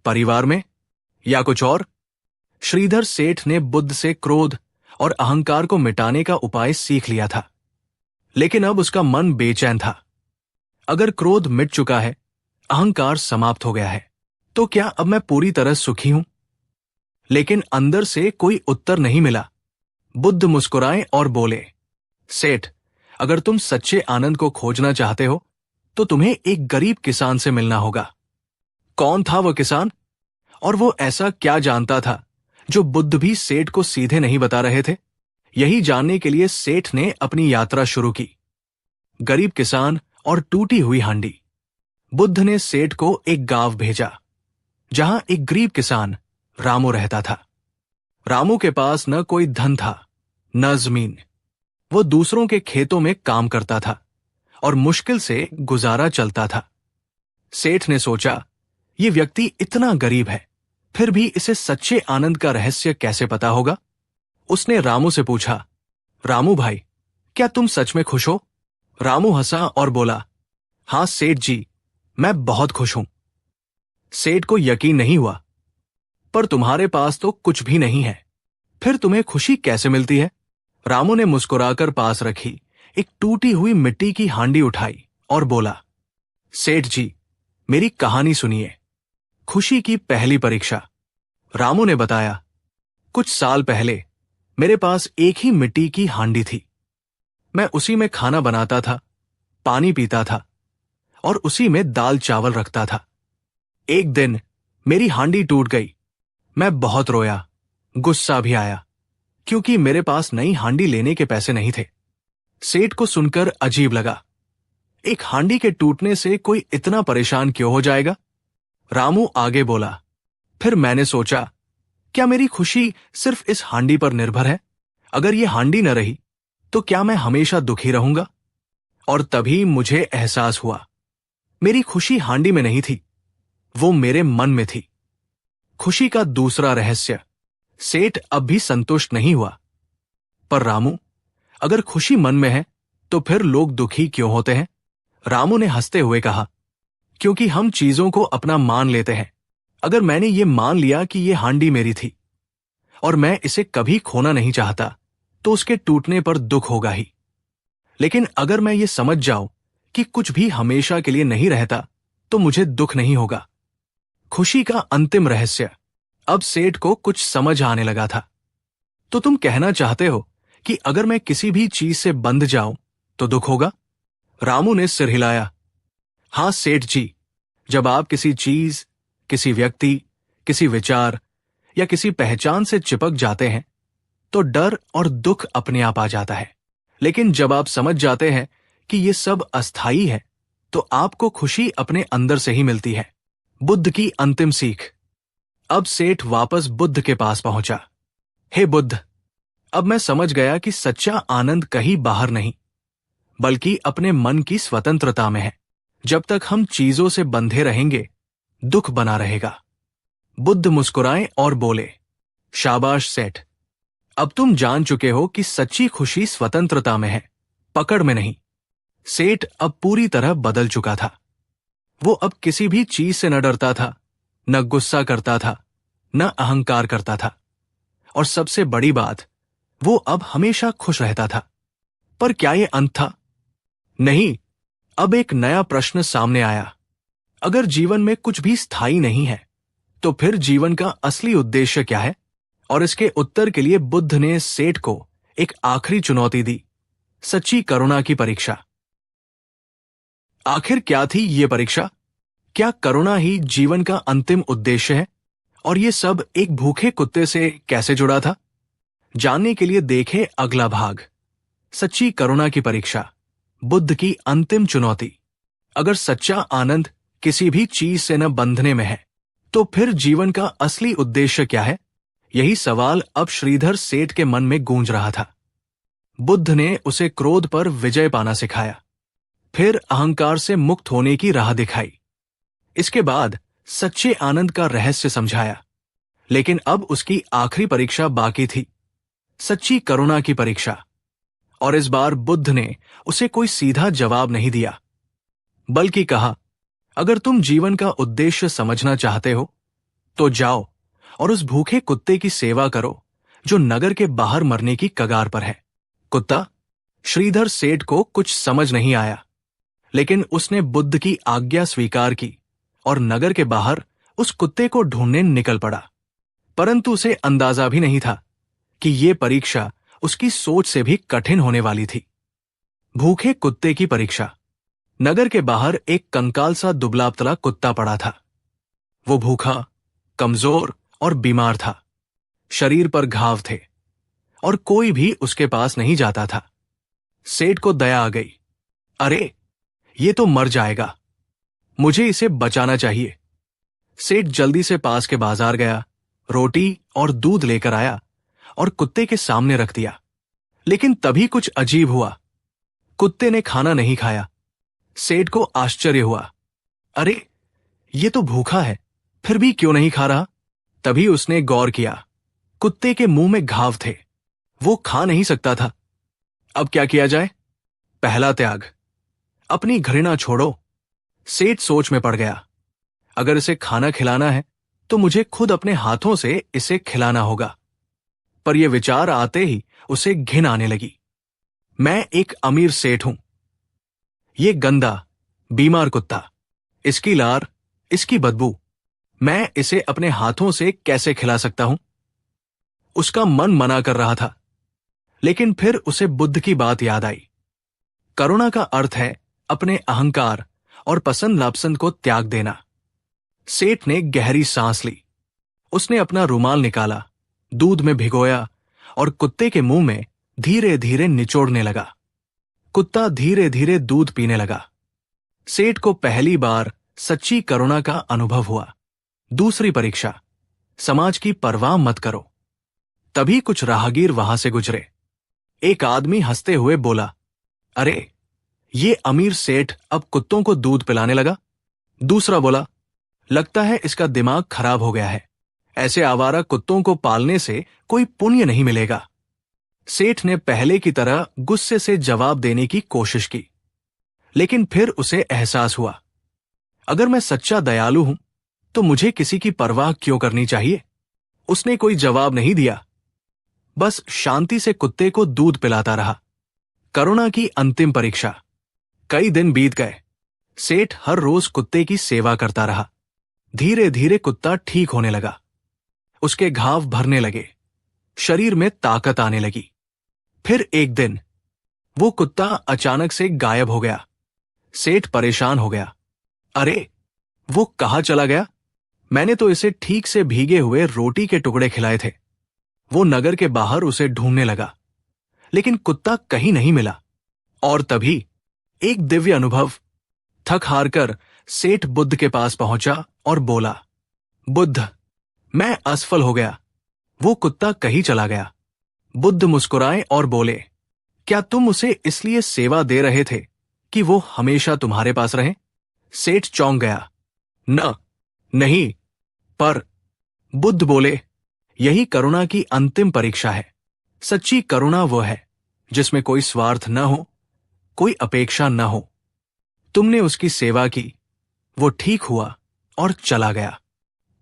परिवार में, या कुछ और? श्रीधर सेठ ने बुद्ध से क्रोध और अहंकार को मिटाने का उपाय सीख लिया था, लेकिन अब उसका मन बेचैन था। अगर क्रोध मिट चुका है, अहंकार समाप्त हो गया है, तो क्या अब मैं पूरी तरह सुखी हूं? लेकिन अंदर से कोई उत्तर नहीं मिला। बुद्ध मुस्कुराए और बोले, सेठ, अगर तुम सच्चे आनंद को खोजना चाहते हो तो तुम्हें एक गरीब किसान से मिलना होगा। कौन था वह किसान? और वो ऐसा क्या जानता था जो बुद्ध भी सेठ को सीधे नहीं बता रहे थे? यही जानने के लिए सेठ ने अपनी यात्रा शुरू की। गरीब किसान और टूटी हुई हांडी। बुद्ध ने सेठ को एक गांव भेजा, जहां एक गरीब किसान रामू रहता था। रामू के पास न कोई धन था, न जमीन। वो दूसरों के खेतों में काम करता था और मुश्किल से गुजारा चलता था। सेठ ने सोचा, ये व्यक्ति इतना गरीब है, फिर भी इसे सच्चे आनंद का रहस्य कैसे पता होगा? उसने रामू से पूछा, रामू भाई, क्या तुम सच में खुश हो? रामू हंसा और बोला, हां सेठ जी, मैं बहुत खुश हूं। सेठ को यकीन नहीं हुआ, पर तुम्हारे पास तो कुछ भी नहीं है, फिर तुम्हें खुशी कैसे मिलती है? रामू ने मुस्कुराकर पास रखी एक टूटी हुई मिट्टी की हांडी उठाई और बोला, सेठ जी, मेरी कहानी सुनिए। खुशी की पहली परीक्षा। रामू ने बताया, कुछ साल पहले मेरे पास एक ही मिट्टी की हांडी थी। मैं उसी में खाना बनाता था, पानी पीता था और उसी में दाल चावल रखता था। एक दिन मेरी हांडी टूट गई। मैं बहुत रोया, गुस्सा भी आया, क्योंकि मेरे पास नई हांडी लेने के पैसे नहीं थे। सेठ को सुनकर अजीब लगा। एक हांडी के टूटने से कोई इतना परेशान क्यों हो जाएगा? रामू आगे बोला, फिर मैंने सोचा, क्या मेरी खुशी सिर्फ इस हांडी पर निर्भर है? अगर ये हांडी न रही तो क्या मैं हमेशा दुखी रहूंगा? और तभी मुझे एहसास हुआ, मेरी खुशी हांडी में नहीं थी, वो मेरे मन में थी। खुशी का दूसरा रहस्य। सेठ अब भी संतुष्ट नहीं हुआ। पर रामू, अगर खुशी मन में है तो फिर लोग दुखी क्यों होते हैं? रामू ने हंसते हुए कहा, क्योंकि हम चीजों को अपना मान लेते हैं। अगर मैंने ये मान लिया कि ये हांडी मेरी थी और मैं इसे कभी खोना नहीं चाहता, तो उसके टूटने पर दुख होगा ही। लेकिन अगर मैं ये समझ जाऊं कि कुछ भी हमेशा के लिए नहीं रहता, तो मुझे दुख नहीं होगा। खुशी का अंतिम रहस्य। अब सेठ को कुछ समझ आने लगा था। तो तुम कहना चाहते हो कि अगर मैं किसी भी चीज से बंध जाऊं तो दुख होगा? रामू ने सिर हिलाया। हां सेठ जी, जब आप किसी चीज, किसी व्यक्ति, किसी विचार या किसी पहचान से चिपक जाते हैं, तो डर और दुख अपने आप आ जाता है। लेकिन जब आप समझ जाते हैं कि ये सब अस्थायी है, तो आपको खुशी अपने अंदर से ही मिलती है। बुद्ध की अंतिम सीख। अब सेठ वापस बुद्ध के पास पहुंचा। हे बुद्ध, अब मैं समझ गया कि सच्चा आनंद कहीं बाहर नहीं, बल्कि अपने मन की स्वतंत्रता में है। जब तक हम चीजों से बंधे रहेंगे, दुख बना रहेगा। बुद्ध मुस्कुराए और बोले, शाबाश सेठ, अब तुम जान चुके हो कि सच्ची खुशी स्वतंत्रता में है, पकड़ में नहीं। सेठ अब पूरी तरह बदल चुका था। वो अब किसी भी चीज से न डरता था, न गुस्सा करता था, न अहंकार करता था, और सबसे बड़ी बात, वो अब हमेशा खुश रहता था। पर क्या ये अंत था? नहीं। अब एक नया प्रश्न सामने आया। अगर जीवन में कुछ भी स्थायी नहीं है, तो फिर जीवन का असली उद्देश्य क्या है? और इसके उत्तर के लिए बुद्ध ने सेठ को एक आखिरी चुनौती दी, सच्ची करुणा की परीक्षा। आखिर क्या थी ये परीक्षा? क्या करुणा ही जीवन का अंतिम उद्देश्य है? और ये सब एक भूखे कुत्ते से कैसे जुड़ा था? जानने के लिए देखें अगला भाग, सच्ची करुणा की परीक्षा, बुद्ध की अंतिम चुनौती। अगर सच्चा आनंद किसी भी चीज से न बंधने में है, तो फिर जीवन का असली उद्देश्य क्या है? यही सवाल अब श्रीधर सेठ के मन में गूंज रहा था। बुद्ध ने उसे क्रोध पर विजय पाना सिखाया, फिर अहंकार से मुक्त होने की राह दिखाई। इसके बाद सच्चे आनंद का रहस्य समझाया। लेकिन अब उसकी आखिरी परीक्षा बाकी थी, सच्ची करुणा की परीक्षा। और इस बार बुद्ध ने उसे कोई सीधा जवाब नहीं दिया, बल्कि कहा, अगर तुम जीवन का उद्देश्य समझना चाहते हो, तो जाओ और उस भूखे कुत्ते की सेवा करो जो नगर के बाहर मरने की कगार पर है। कुत्ता? श्रीधर सेठ को कुछ समझ नहीं आया, लेकिन उसने बुद्ध की आज्ञा स्वीकार की और नगर के बाहर उस कुत्ते को ढूंढने निकल पड़ा। परंतु उसे अंदाजा भी नहीं था कि ये परीक्षा उसकी सोच से भी कठिन होने वाली थी। भूखे कुत्ते की परीक्षा। नगर के बाहर एक कंकाल सा दुबला पतला कुत्ता पड़ा था। वो भूखा, कमजोर और बीमार था। शरीर पर घाव थे और कोई भी उसके पास नहीं जाता था। सेठ को दया आ गई। अरे, ये तो मर जाएगा, मुझे इसे बचाना चाहिए। सेठ जल्दी से पास के बाजार गया, रोटी और दूध लेकर आया और कुत्ते के सामने रख दिया। लेकिन तभी कुछ अजीब हुआ। कुत्ते ने खाना नहीं खाया। सेठ को आश्चर्य हुआ। अरे, ये तो भूखा है, फिर भी क्यों नहीं खा रहा? तभी उसने गौर किया, कुत्ते के मुंह में घाव थे, वो खा नहीं सकता था। अब क्या किया जाए? पहला त्याग, अपनी घृणा छोड़ो। सेठ सोच में पड़ गया। अगर इसे खाना खिलाना है, तो मुझे खुद अपने हाथों से इसे खिलाना होगा। पर यह विचार आते ही उसे घिन आने लगी। मैं एक अमीर सेठ हूं। ये गंदा, बीमार कुत्ता, इसकी लार, इसकी बदबू, मैं इसे अपने हाथों से कैसे खिला सकता हूं? उसका मन मना कर रहा था, लेकिन फिर उसे बुद्ध की बात याद आई। करुणा का अर्थ है अपने अहंकार और पसंद नापसंद को त्याग देना। सेठ ने गहरी सांस ली। उसने अपना रुमाल निकाला, दूध में भिगोया और कुत्ते के मुंह में धीरे धीरे निचोड़ने लगा। कुत्ता धीरे धीरे दूध पीने लगा। सेठ को पहली बार सच्ची करुणा का अनुभव हुआ। दूसरी परीक्षा, समाज की परवाह मत करो। तभी कुछ राहगीर वहां से गुजरे। एक आदमी हंसते हुए बोला, अरे, ये अमीर सेठ अब कुत्तों को दूध पिलाने लगा। दूसरा बोला, लगता है इसका दिमाग खराब हो गया है, ऐसे आवारा कुत्तों को पालने से कोई पुण्य नहीं मिलेगा। सेठ ने पहले की तरह गुस्से से जवाब देने की कोशिश की, लेकिन फिर उसे एहसास हुआ, अगर मैं सच्चा दयालु हूं, तो मुझे किसी की परवाह क्यों करनी चाहिए? उसने कोई जवाब नहीं दिया, बस शांति से कुत्ते को दूध पिलाता रहा। करुणा की अंतिम परीक्षा। कई दिन बीत गए। सेठ हर रोज कुत्ते की सेवा करता रहा। धीरे धीरे कुत्ता ठीक होने लगा। उसके घाव भरने लगे, शरीर में ताकत आने लगी। फिर एक दिन वो कुत्ता अचानक से गायब हो गया। सेठ परेशान हो गया। अरे, वो कहाँ चला गया? मैंने तो इसे ठीक से भीगे हुए रोटी के टुकड़े खिलाए थे। वो नगर के बाहर उसे ढूंढने लगा, लेकिन कुत्ता कहीं नहीं मिला। और तभी एक दिव्य अनुभव थक हार कर सेठ बुद्ध के पास पहुंचा और बोला, बुद्ध, मैं असफल हो गया। वो कुत्ता कहीं चला गया। बुद्ध मुस्कुराए और बोले, क्या तुम उसे इसलिए सेवा दे रहे थे कि वो हमेशा तुम्हारे पास रहे? सेठ चौंक गया। नहीं, पर बुद्ध बोले, यही करुणा की अंतिम परीक्षा है। सच्ची करुणा वो है जिसमें कोई स्वार्थ न हो, कोई अपेक्षा न हो। तुमने उसकी सेवा की, वो ठीक हुआ और चला गया।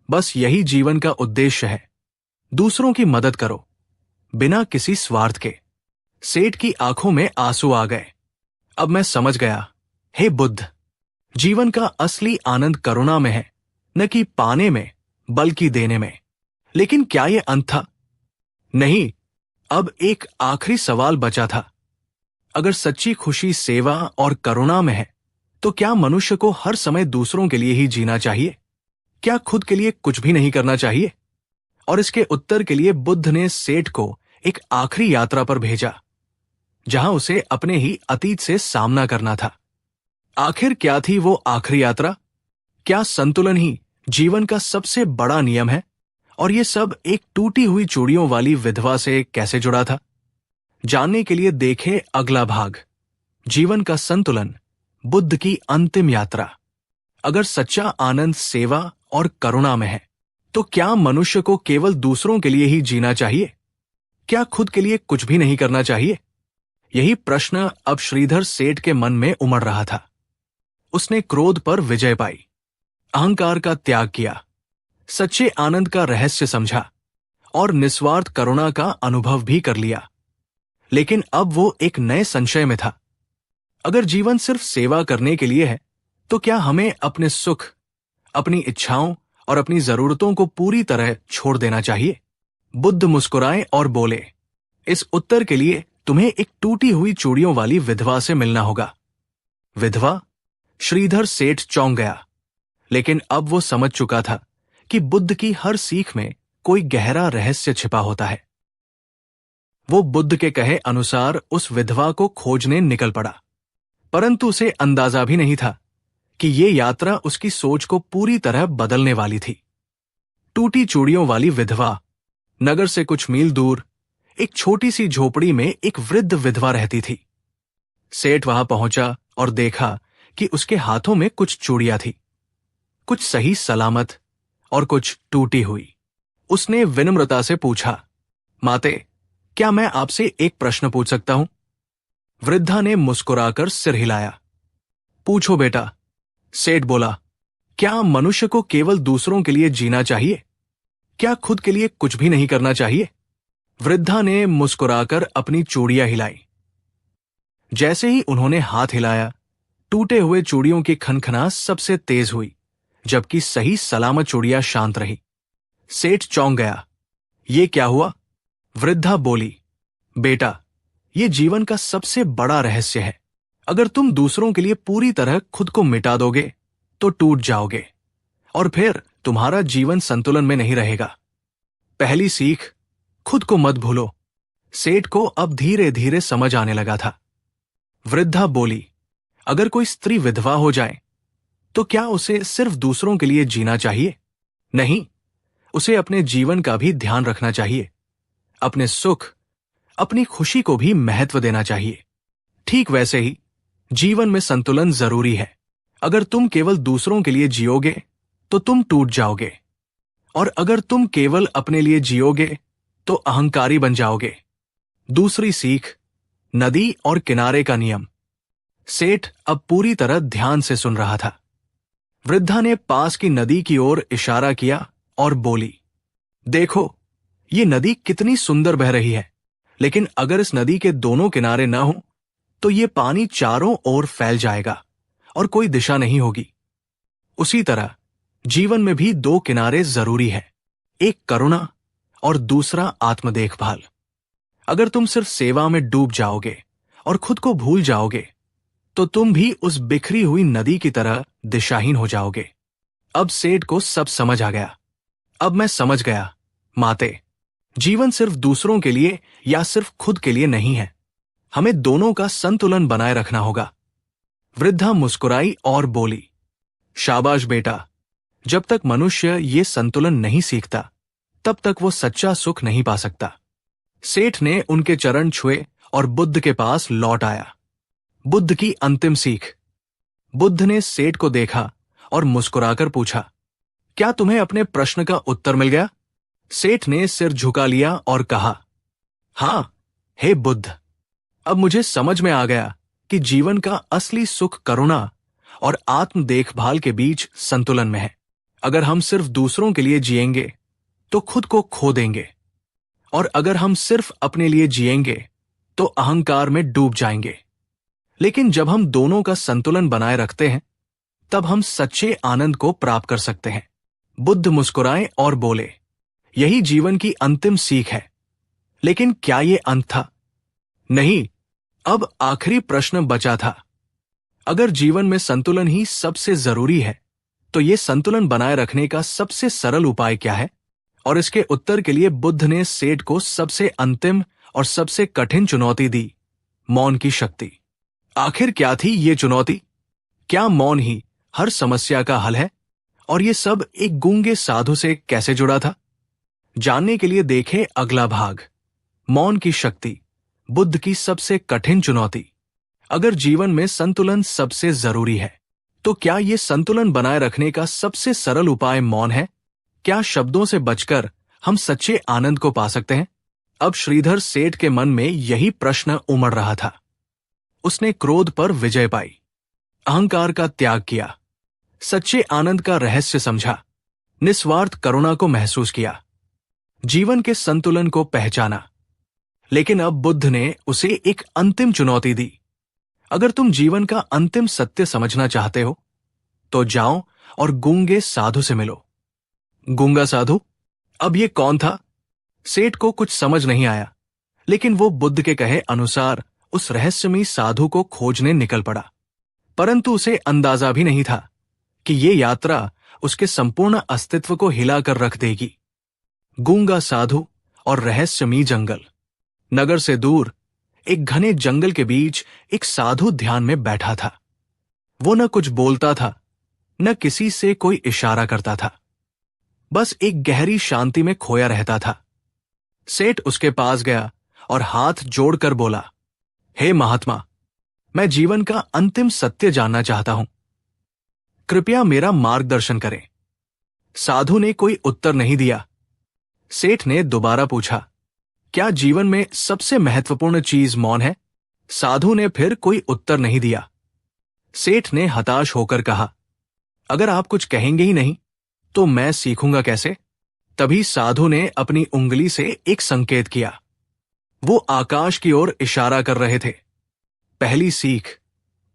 बस यही जीवन का उद्देश्य है, दूसरों की मदद करो बिना किसी स्वार्थ के। सेठ की आंखों में आंसू आ गए। अब मैं समझ गया, हे बुद्ध, जीवन का असली आनंद करुणा में है, न कि पाने में बल्कि देने में। लेकिन क्या यह अंत था? नहीं, अब एक आखिरी सवाल बचा था। अगर सच्ची खुशी सेवा और करुणा में है, तो क्या मनुष्य को हर समय दूसरों के लिए ही जीना चाहिए? क्या खुद के लिए कुछ भी नहीं करना चाहिए? और इसके उत्तर के लिए बुद्ध ने सेठ को एक आखिरी यात्रा पर भेजा, जहां उसे अपने ही अतीत से सामना करना था। आखिर क्या थी वो आखिरी यात्रा? क्या संतुलन ही जीवन का सबसे बड़ा नियम है? और ये सब एक टूटी हुई चूड़ियों वाली विधवा से कैसे जुड़ा था? जानने के लिए देखें अगला भाग, जीवन का संतुलन, बुद्ध की अंतिम यात्रा। अगर सच्चा आनंद सेवा और करुणा में है, तो क्या मनुष्य को केवल दूसरों के लिए ही जीना चाहिए? क्या खुद के लिए कुछ भी नहीं करना चाहिए? यही प्रश्न अब श्रीधर सेठ के मन में उमड़ रहा था। उसने क्रोध पर विजय पाई, अहंकार का त्याग किया, सच्चे आनंद का रहस्य समझा और निस्वार्थ करुणा का अनुभव भी कर लिया। लेकिन अब वो एक नए संशय में था। अगर जीवन सिर्फ सेवा करने के लिए है, तो क्या हमें अपने सुख, अपनी इच्छाओं और अपनी जरूरतों को पूरी तरह छोड़ देना चाहिए? बुद्ध मुस्कुराए और बोले, इस उत्तर के लिए तुम्हें एक टूटी हुई चूड़ियों वाली विधवा से मिलना होगा। विधवा? श्रीधर सेठ चौंक गया, लेकिन अब वो समझ चुका था कि बुद्ध की हर सीख में कोई गहरा रहस्य छिपा होता है। वो बुद्ध के कहे अनुसार उस विधवा को खोजने निकल पड़ा, परंतु उसे अंदाजा भी नहीं था कि ये यात्रा उसकी सोच को पूरी तरह बदलने वाली थी। टूटी चूड़ियों वाली विधवा, नगर से कुछ मील दूर एक छोटी सी झोपड़ी में एक वृद्ध विधवा रहती थी। सेठ वहां पहुंचा और देखा कि उसके हाथों में कुछ चूड़ियां थी, कुछ सही सलामत और कुछ टूटी हुई। उसने विनम्रता से पूछा, माते, क्या मैं आपसे एक प्रश्न पूछ सकता हूं? वृद्धा ने मुस्कुराकर सिर हिलाया। पूछो बेटा। सेठ बोला, क्या मनुष्य को केवल दूसरों के लिए जीना चाहिए? क्या खुद के लिए कुछ भी नहीं करना चाहिए? वृद्धा ने मुस्कुराकर अपनी चूड़ियां हिलाई। जैसे ही उन्होंने हाथ हिलाया, टूटे हुए चूड़ियों की खनखनाहट सबसे तेज हुई, जबकि सही सलामत चूड़ियां शांत रही। सेठ चौंक गया। ये क्या हुआ? वृद्धा बोली, बेटा, ये जीवन का सबसे बड़ा रहस्य है। अगर तुम दूसरों के लिए पूरी तरह खुद को मिटा दोगे, तो टूट जाओगे और फिर तुम्हारा जीवन संतुलन में नहीं रहेगा। पहली सीख, खुद को मत भूलो। सेठ को अब धीरे धीरे समझ आने लगा था। वृद्धा बोली, अगर कोई स्त्री विधवा हो जाए, तो क्या उसे सिर्फ दूसरों के लिए जीना चाहिए? नहीं, उसे अपने जीवन का भी ध्यान रखना चाहिए। अपने सुख, अपनी खुशी को भी महत्व देना चाहिए। ठीक वैसे ही जीवन में संतुलन जरूरी है। अगर तुम केवल दूसरों के लिए जियोगे, तो तुम टूट जाओगे, और अगर तुम केवल अपने लिए जियोगे, तो अहंकारी बन जाओगे। दूसरी सीख, नदी और किनारे का नियम। सेठ अब पूरी तरह ध्यान से सुन रहा था। वृद्धा ने पास की नदी की ओर इशारा किया और बोली, देखो, ये नदी कितनी सुंदर बह रही है, लेकिन अगर इस नदी के दोनों किनारे न हो, तो ये पानी चारों ओर फैल जाएगा और कोई दिशा नहीं होगी। उसी तरह जीवन में भी दो किनारे जरूरी है, एक करुणा और दूसरा आत्म देखभाल। अगर तुम सिर्फ सेवा में डूब जाओगे और खुद को भूल जाओगे, तो तुम भी उस बिखरी हुई नदी की तरह दिशाहीन हो जाओगे। अब सेठ को सब समझ आ गया। अब मैं समझ गया, माते, जीवन सिर्फ दूसरों के लिए या सिर्फ खुद के लिए नहीं है, हमें दोनों का संतुलन बनाए रखना होगा। वृद्धा मुस्कुराई और बोली, शाबाश बेटा, जब तक मनुष्य ये संतुलन नहीं सीखता तब तक वो सच्चा सुख नहीं पा सकता। सेठ ने उनके चरण छुए और बुद्ध के पास लौट आया। बुद्ध की अंतिम सीख। बुद्ध ने सेठ को देखा और मुस्कुराकर पूछा, क्या तुम्हें अपने प्रश्न का उत्तर मिल गया? सेठ ने सिर झुका लिया और कहा, हां, हे बुद्ध, अब मुझे समझ में आ गया कि जीवन का असली सुख करुणा और आत्म देखभाल के बीच संतुलन में है। अगर हम सिर्फ दूसरों के लिए जिएंगे तो खुद को खो देंगे, और अगर हम सिर्फ अपने लिए जिएंगे तो अहंकार में डूब जाएंगे। लेकिन जब हम दोनों का संतुलन बनाए रखते हैं तब हम सच्चे आनंद को प्राप्त कर सकते हैं। बुद्ध मुस्कुराए और बोले, यही जीवन की अंतिम सीख है। लेकिन क्या ये अंत था? नहीं, अब आखिरी प्रश्न बचा था। अगर जीवन में संतुलन ही सबसे जरूरी है तो ये संतुलन बनाए रखने का सबसे सरल उपाय क्या है? और इसके उत्तर के लिए बुद्ध ने सेठ को सबसे अंतिम और सबसे कठिन चुनौती दी, मौन की शक्ति। आखिर क्या थी ये चुनौती? क्या मौन ही हर समस्या का हल है? और ये सब एक गूंगे साधु से कैसे जुड़ा था? जानने के लिए देखें अगला भाग, मौन की शक्ति, बुद्ध की सबसे कठिन चुनौती। अगर जीवन में संतुलन सबसे जरूरी है तो क्या ये संतुलन बनाए रखने का सबसे सरल उपाय मौन है? क्या शब्दों से बचकर हम सच्चे आनंद को पा सकते हैं? अब श्रीधर सेठ के मन में यही प्रश्न उमड़ रहा था। उसने क्रोध पर विजय पाई, अहंकार का त्याग किया, सच्चे आनंद का रहस्य समझा, निस्वार्थ करुणा को महसूस किया, जीवन के संतुलन को पहचाना। लेकिन अब बुद्ध ने उसे एक अंतिम चुनौती दी। अगर तुम जीवन का अंतिम सत्य समझना चाहते हो तो जाओ और गूंगे साधु से मिलो। गूंगा साधु? अब ये कौन था? सेठ को कुछ समझ नहीं आया, लेकिन वो बुद्ध के कहे अनुसार उस रहस्यमयी साधु को खोजने निकल पड़ा। परंतु उसे अंदाजा भी नहीं था कि ये यात्रा उसके संपूर्ण अस्तित्व को हिलाकर रख देगी। गूंगा साधु और रहस्यमयी जंगल। नगर से दूर एक घने जंगल के बीच एक साधु ध्यान में बैठा था। वो न कुछ बोलता था, न किसी से कोई इशारा करता था, बस एक गहरी शांति में खोया रहता था। सेठ उसके पास गया और हाथ जोड़कर बोला, हे महात्मा, मैं जीवन का अंतिम सत्य जानना चाहता हूं, कृपया मेरा मार्गदर्शन करें। साधु ने कोई उत्तर नहीं दिया। सेठ ने दोबारा पूछा, क्या जीवन में सबसे महत्वपूर्ण चीज मौन है? साधु ने फिर कोई उत्तर नहीं दिया। सेठ ने हताश होकर कहा, अगर आप कुछ कहेंगे ही नहीं तो मैं सीखूंगा कैसे? तभी साधु ने अपनी उंगली से एक संकेत किया। वो आकाश की ओर इशारा कर रहे थे। पहली सीख,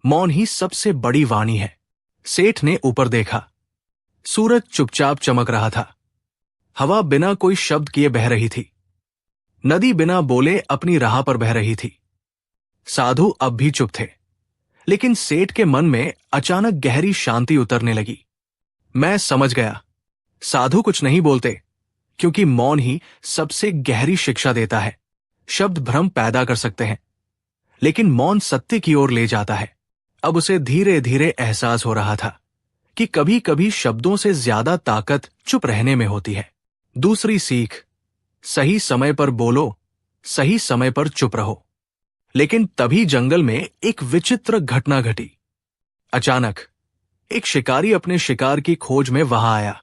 मौन ही सबसे बड़ी वाणी है। सेठ ने ऊपर देखा। सूरज चुपचाप चमक रहा था। हवा बिना कोई शब्द किए बह रही थी। नदी बिना बोले अपनी राह पर बह रही थी। साधु अब भी चुप थे, लेकिन सेठ के मन में अचानक गहरी शांति उतरने लगी। मैं समझ गया, साधु कुछ नहीं बोलते क्योंकि मौन ही सबसे गहरी शिक्षा देता है। शब्द भ्रम पैदा कर सकते हैं, लेकिन मौन सत्य की ओर ले जाता है। अब उसे धीरे धीरे एहसास हो रहा था कि कभी कभी शब्दों से ज्यादा ताकत चुप रहने में होती है। दूसरी सीख, सही समय पर बोलो, सही समय पर चुप रहो। लेकिन तभी जंगल में एक विचित्र घटना घटी। अचानक एक शिकारी अपने शिकार की खोज में वहां आया।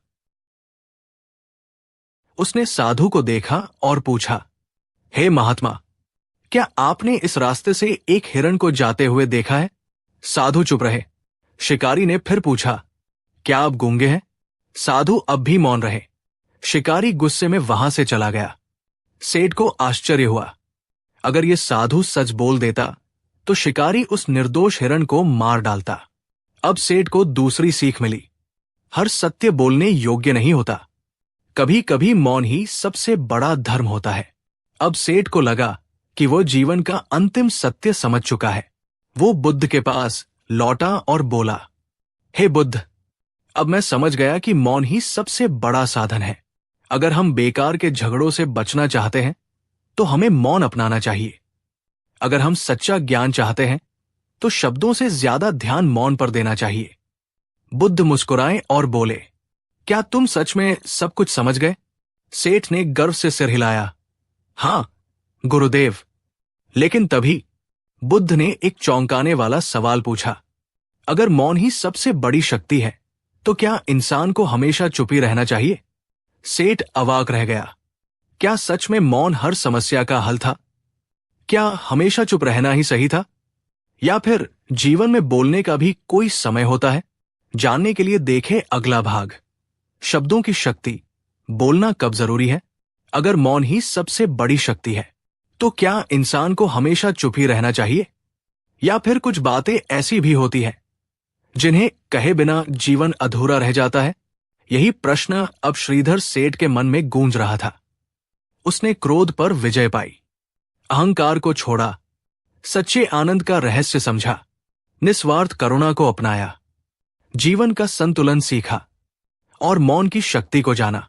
उसने साधु को देखा और पूछा, हे महात्मा, क्या आपने इस रास्ते से एक हिरण को जाते हुए देखा है? साधु चुप रहे। शिकारी ने फिर पूछा, क्या आप गूंगे हैं? साधु अब भी मौन रहे। शिकारी गुस्से में वहां से चला गया। सेठ को आश्चर्य हुआ। अगर ये साधु सच बोल देता तो शिकारी उस निर्दोष हिरण को मार डालता। अब सेठ को दूसरी सीख मिली, हर सत्य बोलने योग्य नहीं होता। कभी कभी मौन ही सबसे बड़ा धर्म होता है। अब सेठ को लगा कि वो जीवन का अंतिम सत्य समझ चुका है। वो बुद्ध के पास लौटा और बोला, हे बुद्ध, अब मैं समझ गया कि मौन ही सबसे बड़ा साधन है। अगर हम बेकार के झगड़ों से बचना चाहते हैं तो हमें मौन अपनाना चाहिए। अगर हम सच्चा ज्ञान चाहते हैं तो शब्दों से ज्यादा ध्यान मौन पर देना चाहिए। बुद्ध मुस्कुराए और बोले, क्या तुम सच में सब कुछ समझ गए? सेठ ने गर्व से सिर हिलाया। हां गुरुदेव। लेकिन तभी बुद्ध ने एक चौंकाने वाला सवाल पूछा, अगर मौन ही सबसे बड़ी शक्ति है तो क्या इंसान को हमेशा चुप ही रहना चाहिए? सेठ अवाक रह गया। क्या सच में मौन हर समस्या का हल था? क्या हमेशा चुप रहना ही सही था? या फिर जीवन में बोलने का भी कोई समय होता है? जानने के लिए देखें अगला भाग, शब्दों की शक्ति। बोलना कब जरूरी है? अगर मौन ही सबसे बड़ी शक्ति है तो क्या इंसान को हमेशा चुप ही रहना चाहिए? या फिर कुछ बातें ऐसी भी होती हैं जिन्हें कहे बिना जीवन अधूरा रह जाता है? यही प्रश्न अब श्रीधर सेठ के मन में गूंज रहा था। उसने क्रोध पर विजय पाई, अहंकार को छोड़ा, सच्चे आनंद का रहस्य समझा, निस्वार्थ करुणा को अपनाया, जीवन का संतुलन सीखा और मौन की शक्ति को जाना।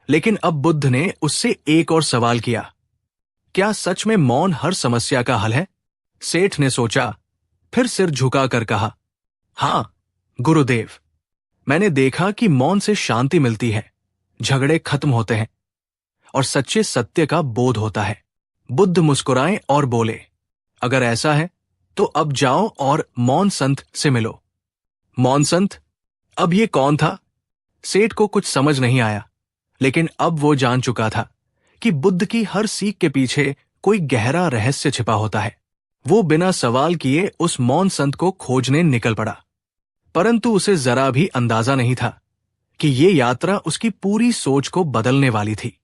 लेकिन अब बुद्ध ने उससे एक और सवाल किया, क्या सच में मौन हर समस्या का हल है? सेठ ने सोचा, फिर सिर झुकाकर कहा, हां गुरुदेव, मैंने देखा कि मौन से शांति मिलती है, झगड़े खत्म होते हैं और सच्चे सत्य का बोध होता है। बुद्ध मुस्कुराए और बोले, अगर ऐसा है तो अब जाओ और मौन संत से मिलो। मौन संत? अब ये कौन था? सेठ को कुछ समझ नहीं आया, लेकिन अब वो जान चुका था कि बुद्ध की हर सीख के पीछे कोई गहरा रहस्य छिपा होता है। वो बिना सवाल किए उस मौन संत को खोजने निकल पड़ा, परंतु उसे जरा भी अंदाजा नहीं था कि ये यात्रा उसकी पूरी सोच को बदलने वाली थी।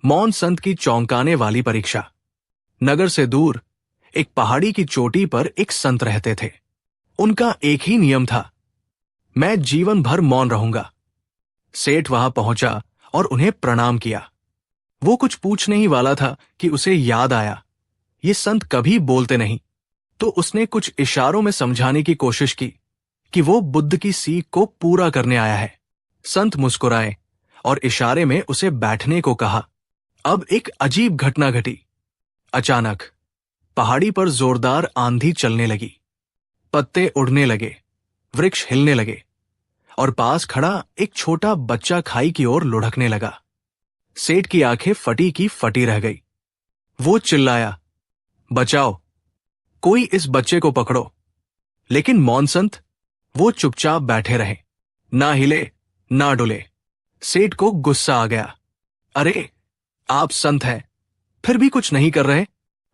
मौन संत की चौंकाने वाली परीक्षा। नगर से दूर एक पहाड़ी की चोटी पर एक संत रहते थे। उनका एक ही नियम था, मैं जीवन भर मौन रहूंगा। सेठ वहां पहुंचा और उन्हें प्रणाम किया। वो कुछ पूछने ही वाला था कि उसे याद आया, ये संत कभी बोलते नहीं। तो उसने कुछ इशारों में समझाने की कोशिश की कि वो बुद्ध की सीख को पूरा करने आया है। संत मुस्कुराए और इशारे में उसे बैठने को कहा। अब एक अजीब घटना घटी। अचानक पहाड़ी पर जोरदार आंधी चलने लगी, पत्ते उड़ने लगे, वृक्ष हिलने लगे और पास खड़ा एक छोटा बच्चा खाई की ओर लुढ़कने लगा। सेठ की आंखें फटी की फटी रह गई। वो चिल्लाया, बचाओ, कोई इस बच्चे को पकड़ो। लेकिन मौन संत? वो चुपचाप बैठे रहे, ना हिले ना डुले। सेठ को गुस्सा आ गया, अरे आप संत हैं, फिर भी कुछ नहीं कर रहे।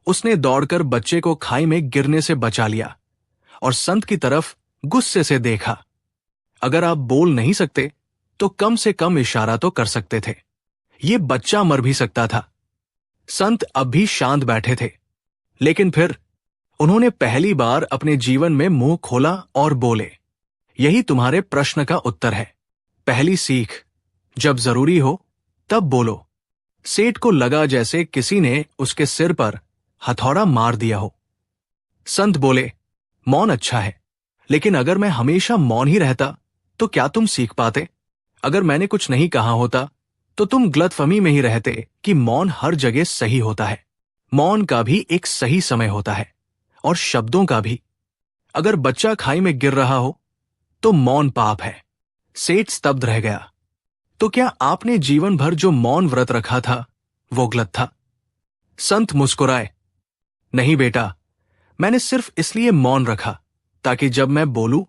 उसने दौड़कर बच्चे को खाई में गिरने से बचा लिया और संत की तरफ गुस्से से देखा। अगर आप बोल नहीं सकते तो कम से कम इशारा तो कर सकते थे। ये बच्चा मर भी सकता था। संत अब भी शांत बैठे थे, लेकिन फिर उन्होंने पहली बार अपने जीवन में मुंह खोला और बोले, यही तुम्हारे प्रश्न का उत्तर है। पहली सीख, जब जरूरी हो तब बोलो। सेठ को लगा जैसे किसी ने उसके सिर पर हथौड़ा मार दिया हो। संत बोले, मौन अच्छा है, लेकिन अगर मैं हमेशा मौन ही रहता तो क्या तुम सीख पाते? अगर मैंने कुछ नहीं कहा होता तो तुम गलतफहमी में ही रहते कि मौन हर जगह सही होता है। मौन का भी एक सही समय होता है और शब्दों का भी। अगर बच्चा खाई में गिर रहा हो तो मौन पाप है। सेठ स्तब्ध रह गया। तो क्या आपने जीवन भर जो मौन व्रत रखा था वो गलत था? संत मुस्कुराए, नहीं बेटा, मैंने सिर्फ इसलिए मौन रखा ताकि जब मैं बोलूं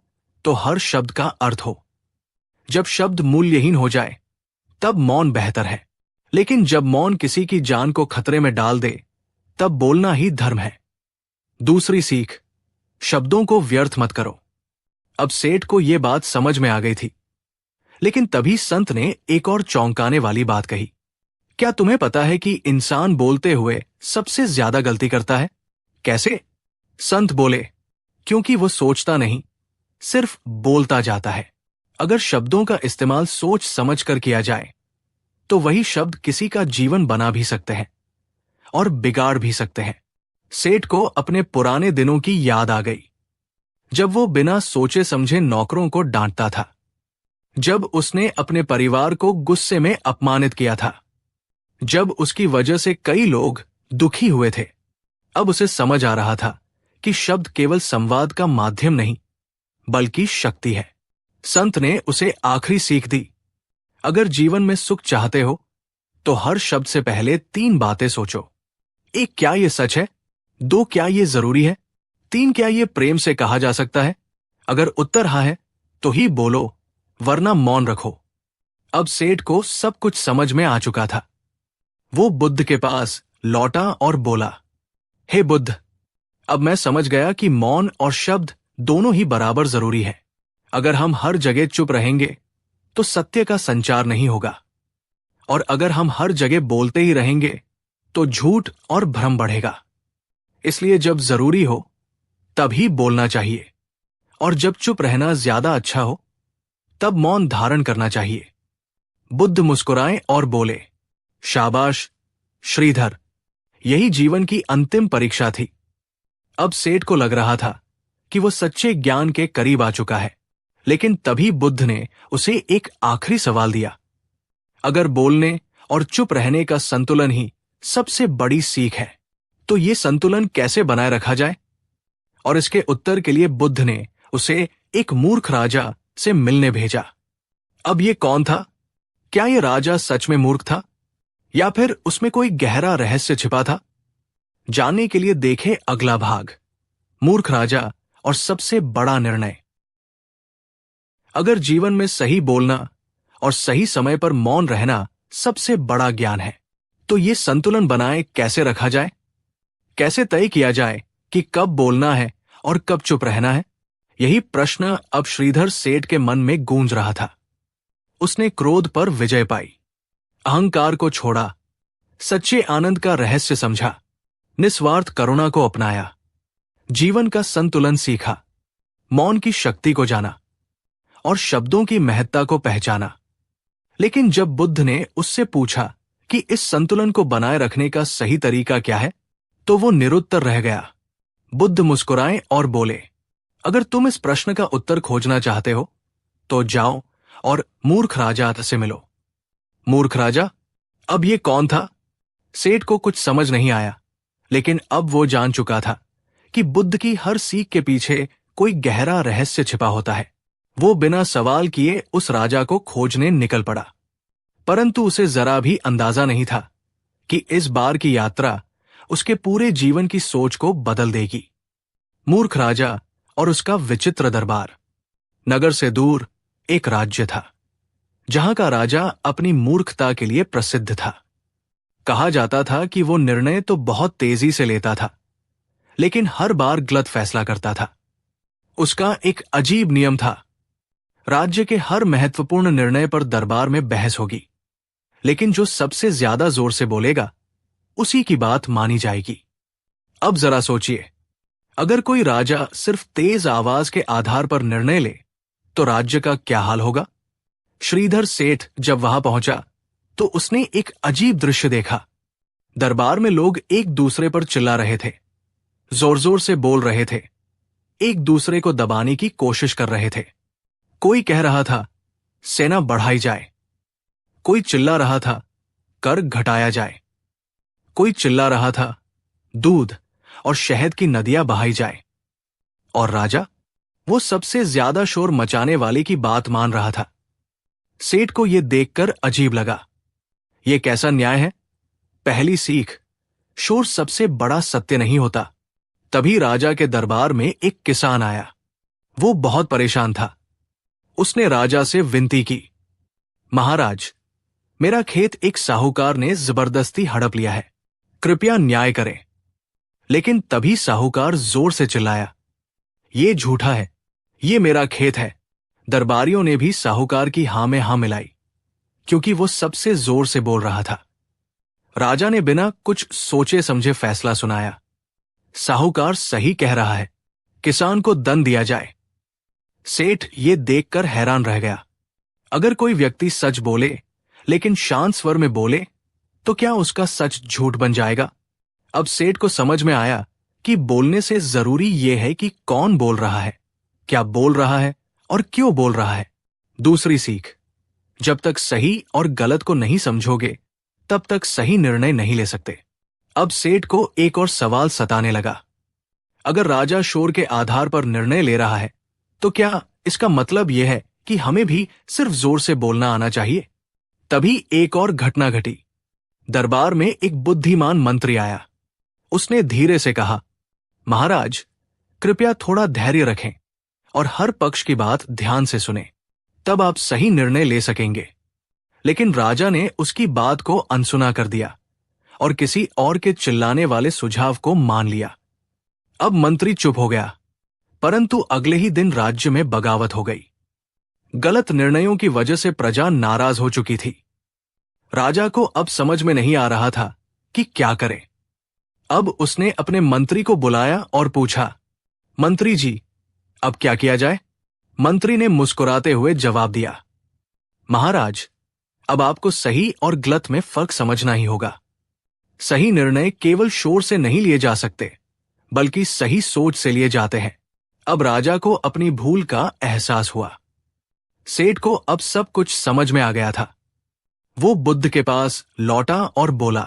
तो हर शब्द का अर्थ हो। जब शब्द मूल्यहीन हो जाए तब मौन बेहतर है, लेकिन जब मौन किसी की जान को खतरे में डाल दे तब बोलना ही धर्म है। दूसरी सीख, शब्दों को व्यर्थ मत करो। अब सेठ को यह बात समझ में आ गई थी, लेकिन तभी संत ने एक और चौंकाने वाली बात कही। क्या तुम्हें पता है कि इंसान बोलते हुए सबसे ज्यादा गलती करता है? कैसे? संत बोले, क्योंकि वो सोचता नहीं, सिर्फ बोलता जाता है। अगर शब्दों का इस्तेमाल सोच समझकर किया जाए तो वही शब्द किसी का जीवन बना भी सकते हैं और बिगाड़ भी सकते हैं। सेठ को अपने पुराने दिनों की याद आ गई, जब वो बिना सोचे समझे नौकरों को डांटता था, जब उसने अपने परिवार को गुस्से में अपमानित किया था, जब उसकी वजह से कई लोग दुखी हुए थे। अब उसे समझ आ रहा था कि शब्द केवल संवाद का माध्यम नहीं, बल्कि शक्ति है। संत ने उसे आखिरी सीख दी, अगर जीवन में सुख चाहते हो तो हर शब्द से पहले 3 बातें सोचो। 1, क्या ये सच है? 2, क्या ये जरूरी है? 3, क्या ये प्रेम से कहा जा सकता है? अगर उत्तर हाँ है तो ही बोलो, वरना मौन रखो। अब सेठ को सब कुछ समझ में आ चुका था। वो बुद्ध के पास लौटा और बोला, हे बुद्ध, अब मैं समझ गया कि मौन और शब्द दोनों ही बराबर जरूरी है। अगर हम हर जगह चुप रहेंगे तो सत्य का संचार नहीं होगा, और अगर हम हर जगह बोलते ही रहेंगे तो झूठ और भ्रम बढ़ेगा। इसलिए जब जरूरी हो तभी बोलना चाहिए, और जब चुप रहना ज्यादा अच्छा हो तब मौन धारण करना चाहिए। बुद्ध मुस्कुराए और बोले, शाबाश श्रीधर, यही जीवन की अंतिम परीक्षा थी। अब सेठ को लग रहा था कि वो सच्चे ज्ञान के करीब आ चुका है, लेकिन तभी बुद्ध ने उसे एक आखिरी सवाल दिया, अगर बोलने और चुप रहने का संतुलन ही सबसे बड़ी सीख है, तो ये संतुलन कैसे बनाए रखा जाए? और इसके उत्तर के लिए बुद्ध ने उसे एक मूर्ख राजा से मिलने भेजा। अब ये कौन था? क्या ये राजा सच में मूर्ख था, या फिर उसमें कोई गहरा रहस्य छिपा था? जानने के लिए देखे अगला भाग, मूर्ख राजा और सबसे बड़ा निर्णय। अगर जीवन में सही बोलना और सही समय पर मौन रहना सबसे बड़ा ज्ञान है, तो ये संतुलन बनाए कैसे रखा जाए? कैसे तय किया जाए कि कब बोलना है और कब चुप रहना है? यही प्रश्न अब श्रीधर सेठ के मन में गूंज रहा था। उसने क्रोध पर विजय पाई, अहंकार को छोड़ा, सच्चे आनंद का रहस्य समझा, निस्वार्थ करुणा को अपनाया, जीवन का संतुलन सीखा, मौन की शक्ति को जाना और शब्दों की महत्ता को पहचाना। लेकिन जब बुद्ध ने उससे पूछा कि इस संतुलन को बनाए रखने का सही तरीका क्या है, तो वो निरुत्तर रह गया। बुद्ध मुस्कुराए और बोले, अगर तुम इस प्रश्न का उत्तर खोजना चाहते हो तो जाओ और मूर्ख राजा से मिलो। मूर्ख राजा? अब ये कौन था? सेठ को कुछ समझ नहीं आया, लेकिन अब वो जान चुका था कि बुद्ध की हर सीख के पीछे कोई गहरा रहस्य छिपा होता है। वो बिना सवाल किए उस राजा को खोजने निकल पड़ा, परंतु उसे जरा भी अंदाजा नहीं था कि इस बार की यात्रा उसके पूरे जीवन की सोच को बदल देगी। मूर्ख राजा और उसका विचित्र दरबार। नगर से दूर एक राज्य था, जहां का राजा अपनी मूर्खता के लिए प्रसिद्ध था। कहा जाता था कि वो निर्णय तो बहुत तेजी से लेता था, लेकिन हर बार गलत फैसला करता था। उसका एक अजीब नियम था, राज्य के हर महत्वपूर्ण निर्णय पर दरबार में बहस होगी, लेकिन जो सबसे ज्यादा जोर से बोलेगा उसी की बात मानी जाएगी। अब जरा सोचिए, अगर कोई राजा सिर्फ तेज आवाज के आधार पर निर्णय ले तो राज्य का क्या हाल होगा? श्रीधर सेठ जब वहां पहुंचा तो उसने एक अजीब दृश्य देखा। दरबार में लोग एक दूसरे पर चिल्ला रहे थे, जोर जोर से बोल रहे थे, एक दूसरे को दबाने की कोशिश कर रहे थे। कोई कह रहा था सेना बढ़ाई जाए, कोई चिल्ला रहा था कर घटाया जाए, कोई चिल्ला रहा था दूध और शहद की नदियां बहाई जाए। और राजा, वो सबसे ज्यादा शोर मचाने वाले की बात मान रहा था। सेठ को यह देखकर अजीब लगा। यह कैसा न्याय है? पहली सीख, शोर सबसे बड़ा सत्य नहीं होता। तभी राजा के दरबार में एक किसान आया। वो बहुत परेशान था। उसने राजा से विनती की, महाराज, मेरा खेत एक साहूकार ने जबरदस्ती हड़प लिया है, कृपया न्याय करें। लेकिन तभी साहूकार जोर से चिल्लाया, ये झूठा है, ये मेरा खेत है। दरबारियों ने भी साहूकार की हां में हां मिलाई, क्योंकि वो सबसे जोर से बोल रहा था। राजा ने बिना कुछ सोचे समझे फैसला सुनाया, साहूकार सही कह रहा है, किसान को दंड दिया जाए। सेठ ये देखकर हैरान रह गया। अगर कोई व्यक्ति सच बोले लेकिन शांत स्वर में बोले तो क्या उसका सच झूठ बन जाएगा? अब सेठ को समझ में आया कि बोलने से जरूरी यह है कि कौन बोल रहा है, क्या बोल रहा है और क्यों बोल रहा है। दूसरी सीख, जब तक सही और गलत को नहीं समझोगे तब तक सही निर्णय नहीं ले सकते। अब सेठ को एक और सवाल सताने लगा। अगर राजा शोर के आधार पर निर्णय ले रहा है तो क्या इसका मतलब यह है कि हमें भी सिर्फ जोर से बोलना आना चाहिए? तभी एक और घटना घटी। दरबार में एक बुद्धिमान मंत्री आया। उसने धीरे से कहा, महाराज, कृपया थोड़ा धैर्य रखें और हर पक्ष की बात ध्यान से सुने, तब आप सही निर्णय ले सकेंगे। लेकिन राजा ने उसकी बात को अनसुना कर दिया और किसी और के चिल्लाने वाले सुझाव को मान लिया। अब मंत्री चुप हो गया, परंतु अगले ही दिन राज्य में बगावत हो गई। गलत निर्णयों की वजह से प्रजा नाराज हो चुकी थी। राजा को अब समझ में नहीं आ रहा था कि क्या करे। अब उसने अपने मंत्री को बुलाया और पूछा, मंत्री जी, अब क्या किया जाए? मंत्री ने मुस्कुराते हुए जवाब दिया, महाराज, अब आपको सही और गलत में फर्क समझना ही होगा। सही निर्णय केवल शोर से नहीं लिए जा सकते, बल्कि सही सोच से लिए जाते हैं। अब राजा को अपनी भूल का एहसास हुआ। सेठ को अब सब कुछ समझ में आ गया था। वो बुद्ध के पास लौटा और बोला,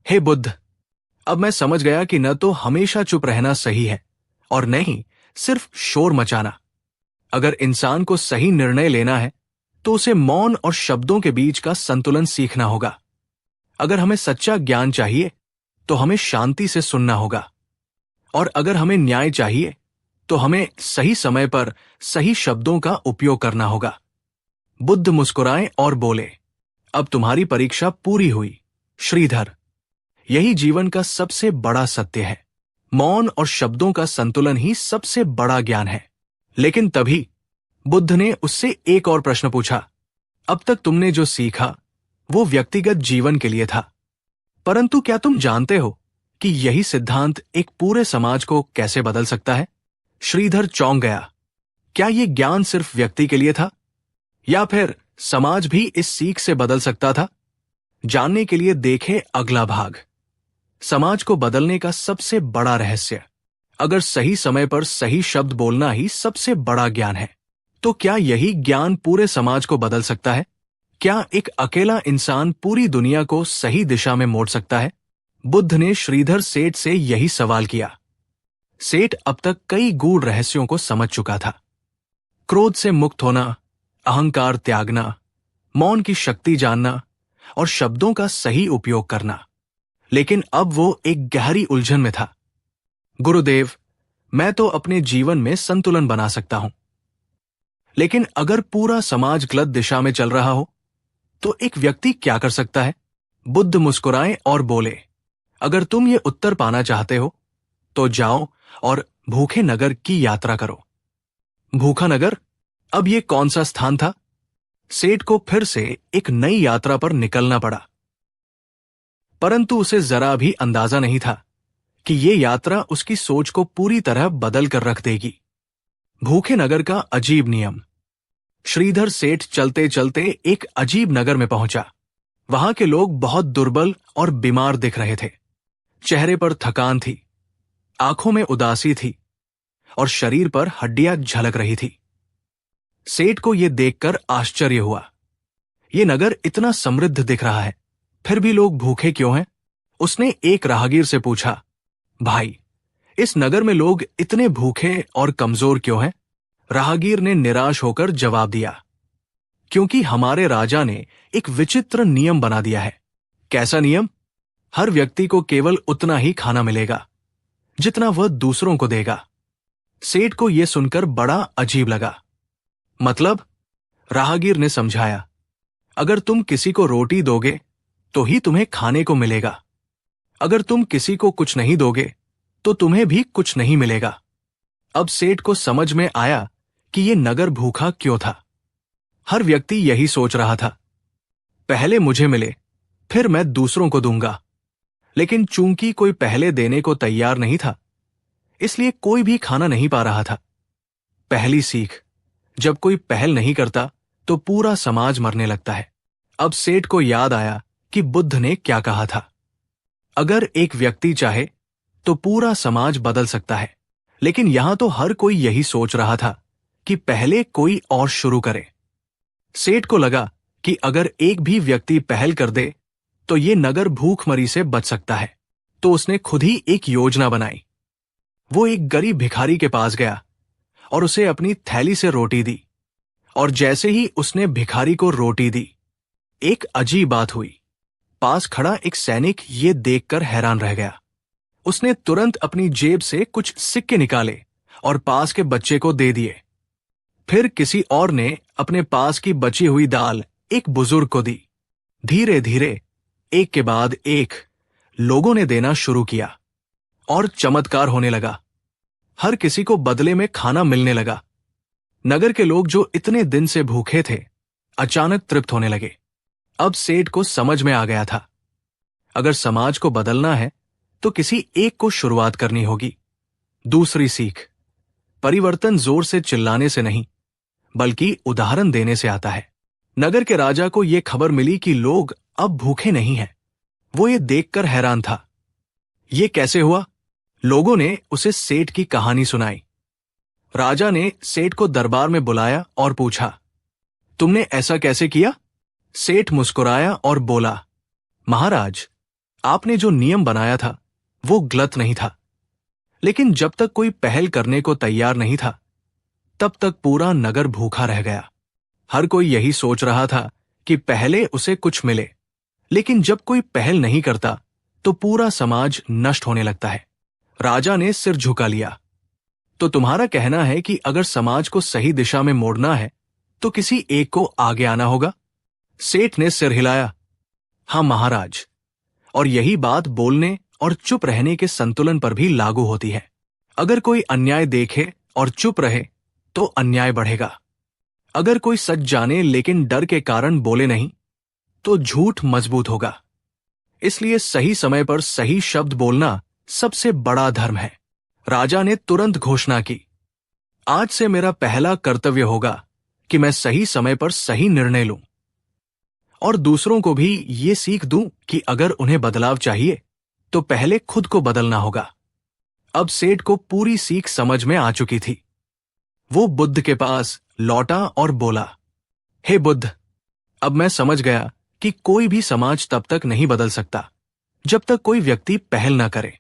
हे बुद्ध, अब मैं समझ गया कि न तो हमेशा चुप रहना सही है और नहीं सिर्फ शोर मचाना। अगर इंसान को सही निर्णय लेना है तो उसे मौन और शब्दों के बीच का संतुलन सीखना होगा। अगर हमें सच्चा ज्ञान चाहिए तो हमें शांति से सुनना होगा, और अगर हमें न्याय चाहिए तो हमें सही समय पर सही शब्दों का उपयोग करना होगा। बुद्ध मुस्कुराए और बोले, अब तुम्हारी परीक्षा पूरी हुई श्रीधर। यही जीवन का सबसे बड़ा सत्य है। मौन और शब्दों का संतुलन ही सबसे बड़ा ज्ञान है। लेकिन तभी बुद्ध ने उससे एक और प्रश्न पूछा, अब तक तुमने जो सीखा वो व्यक्तिगत जीवन के लिए था, परंतु क्या तुम जानते हो कि यही सिद्धांत एक पूरे समाज को कैसे बदल सकता है? श्रीधर चौंक गया। क्या ये ज्ञान सिर्फ व्यक्ति के लिए था, या फिर समाज भी इस सीख से बदल सकता था? जानने के लिए देखें अगला भाग, समाज को बदलने का सबसे बड़ा रहस्य। अगर सही समय पर सही शब्द बोलना ही सबसे बड़ा ज्ञान है, तो क्या यही ज्ञान पूरे समाज को बदल सकता है? क्या एक अकेला इंसान पूरी दुनिया को सही दिशा में मोड़ सकता है? बुद्ध ने श्रीधर सेठ से यही सवाल किया। सेठ अब तक कई गूढ़ रहस्यों को समझ चुका था। क्रोध से मुक्त होना, अहंकार त्यागना, मौन की शक्ति जानना और शब्दों का सही उपयोग करना। लेकिन अब वो एक गहरी उलझन में था। गुरुदेव, मैं तो अपने जीवन में संतुलन बना सकता हूं, लेकिन अगर पूरा समाज गलत दिशा में चल रहा हो तो एक व्यक्ति क्या कर सकता है? बुद्ध मुस्कुराए और बोले, अगर तुम ये उत्तर पाना चाहते हो तो जाओ और भूखे नगर की यात्रा करो। भूखा नगर? अब ये कौन सा स्थान था? सेठ को फिर से एक नई यात्रा पर निकलना पड़ा, परंतु उसे जरा भी अंदाजा नहीं था कि ये यात्रा उसकी सोच को पूरी तरह बदल कर रख देगी। भूखे नगर का अजीब नियम। श्रीधर सेठ चलते चलते एक अजीब नगर में पहुंचा। वहां के लोग बहुत दुर्बल और बीमार दिख रहे थे। चेहरे पर थकान थी, आंखों में उदासी थी और शरीर पर हड्डियां झलक रही थी। सेठ को यह देखकर आश्चर्य हुआ। यह नगर इतना समृद्ध दिख रहा है, फिर भी लोग भूखे क्यों हैं? उसने एक राहगीर से पूछा, भाई, इस नगर में लोग इतने भूखे और कमजोर क्यों हैं? राहगीर ने निराश होकर जवाब दिया, क्योंकि हमारे राजा ने एक विचित्र नियम बना दिया है। कैसा नियम? हर व्यक्ति को केवल उतना ही खाना मिलेगा जितना वह दूसरों को देगा। सेठ को यह सुनकर बड़ा अजीब लगा। मतलब? राहगीर ने समझाया, अगर तुम किसी को रोटी दोगे तो ही तुम्हें खाने को मिलेगा। अगर तुम किसी को कुछ नहीं दोगे तो तुम्हें भी कुछ नहीं मिलेगा। अब सेठ को समझ में आया कि यह नगर भूखा क्यों था। हर व्यक्ति यही सोच रहा था, पहले मुझे मिले, फिर मैं दूसरों को दूंगा। लेकिन चूंकि कोई पहले देने को तैयार नहीं था, इसलिए कोई भी खाना नहीं पा रहा था। पहली सीख, जब कोई पहल नहीं करता तो पूरा समाज मरने लगता है। अब सेठ को याद आया कि बुद्ध ने क्या कहा था, अगर एक व्यक्ति चाहे तो पूरा समाज बदल सकता है। लेकिन यहां तो हर कोई यही सोच रहा था कि पहले कोई और शुरू करे। सेठ को लगा कि अगर एक भी व्यक्ति पहल कर दे तो ये नगर भूखमरी से बच सकता है। तो उसने खुद ही एक योजना बनाई। वो एक गरीब भिखारी के पास गया और उसे अपनी थैली से रोटी दी। और जैसे ही उसने भिखारी को रोटी दी, एक अजीब बात हुई। पास खड़ा एक सैनिक ये देखकर हैरान रह गया। उसने तुरंत अपनी जेब से कुछ सिक्के निकाले और पास के बच्चे को दे दिए। फिर किसी और ने अपने पास की बची हुई दाल एक बुजुर्ग को दी। धीरे धीरे एक के बाद एक लोगों ने देना शुरू किया और चमत्कार होने लगा। हर किसी को बदले में खाना मिलने लगा। नगर के लोग जो इतने दिन से भूखे थे, अचानक तृप्त होने लगे। अब सेठ को समझ में आ गया था, अगर समाज को बदलना है तो किसी एक को शुरुआत करनी होगी। दूसरी सीख, परिवर्तन जोर से चिल्लाने से नहीं, बल्कि उदाहरण देने से आता है। नगर के राजा को यह खबर मिली कि लोग अब भूखे नहीं हैं। वो ये देखकर हैरान था। ये कैसे हुआ? लोगों ने उसे सेठ की कहानी सुनाई। राजा ने सेठ को दरबार में बुलाया और पूछा, तुमने ऐसा कैसे किया? सेठ मुस्कुराया और बोला, महाराज, आपने जो नियम बनाया था वो गलत नहीं था, लेकिन जब तक कोई पहल करने को तैयार नहीं था, तब तक पूरा नगर भूखा रह गया। हर कोई यही सोच रहा था कि पहले उसे कुछ मिले, लेकिन जब कोई पहल नहीं करता तो पूरा समाज नष्ट होने लगता है। राजा ने सिर झुका लिया। तो तुम्हारा कहना है कि अगर समाज को सही दिशा में मोड़ना है तो किसी एक को आगे आना होगा? सेठ ने सिर हिलाया। हां महाराज, और यही बात बोलने और चुप रहने के संतुलन पर भी लागू होती है। अगर कोई अन्याय देखे और चुप रहे तो अन्याय बढ़ेगा। अगर कोई सच जाने लेकिन डर के कारण बोले नहीं तो झूठ मजबूत होगा। इसलिए सही समय पर सही शब्द बोलना सबसे बड़ा धर्म है। राजा ने तुरंत घोषणा की, आज से मेरा पहला कर्तव्य होगा कि मैं सही समय पर सही निर्णय लूं और दूसरों को भी ये सीख दूं कि अगर उन्हें बदलाव चाहिए तो पहले खुद को बदलना होगा। अब सेठ को पूरी सीख समझ में आ चुकी थी। वो बुद्ध के पास लौटा और बोला, हे बुद्ध, अब मैं समझ गया कि कोई भी समाज तब तक नहीं बदल सकता जब तक कोई व्यक्ति पहल ना करे।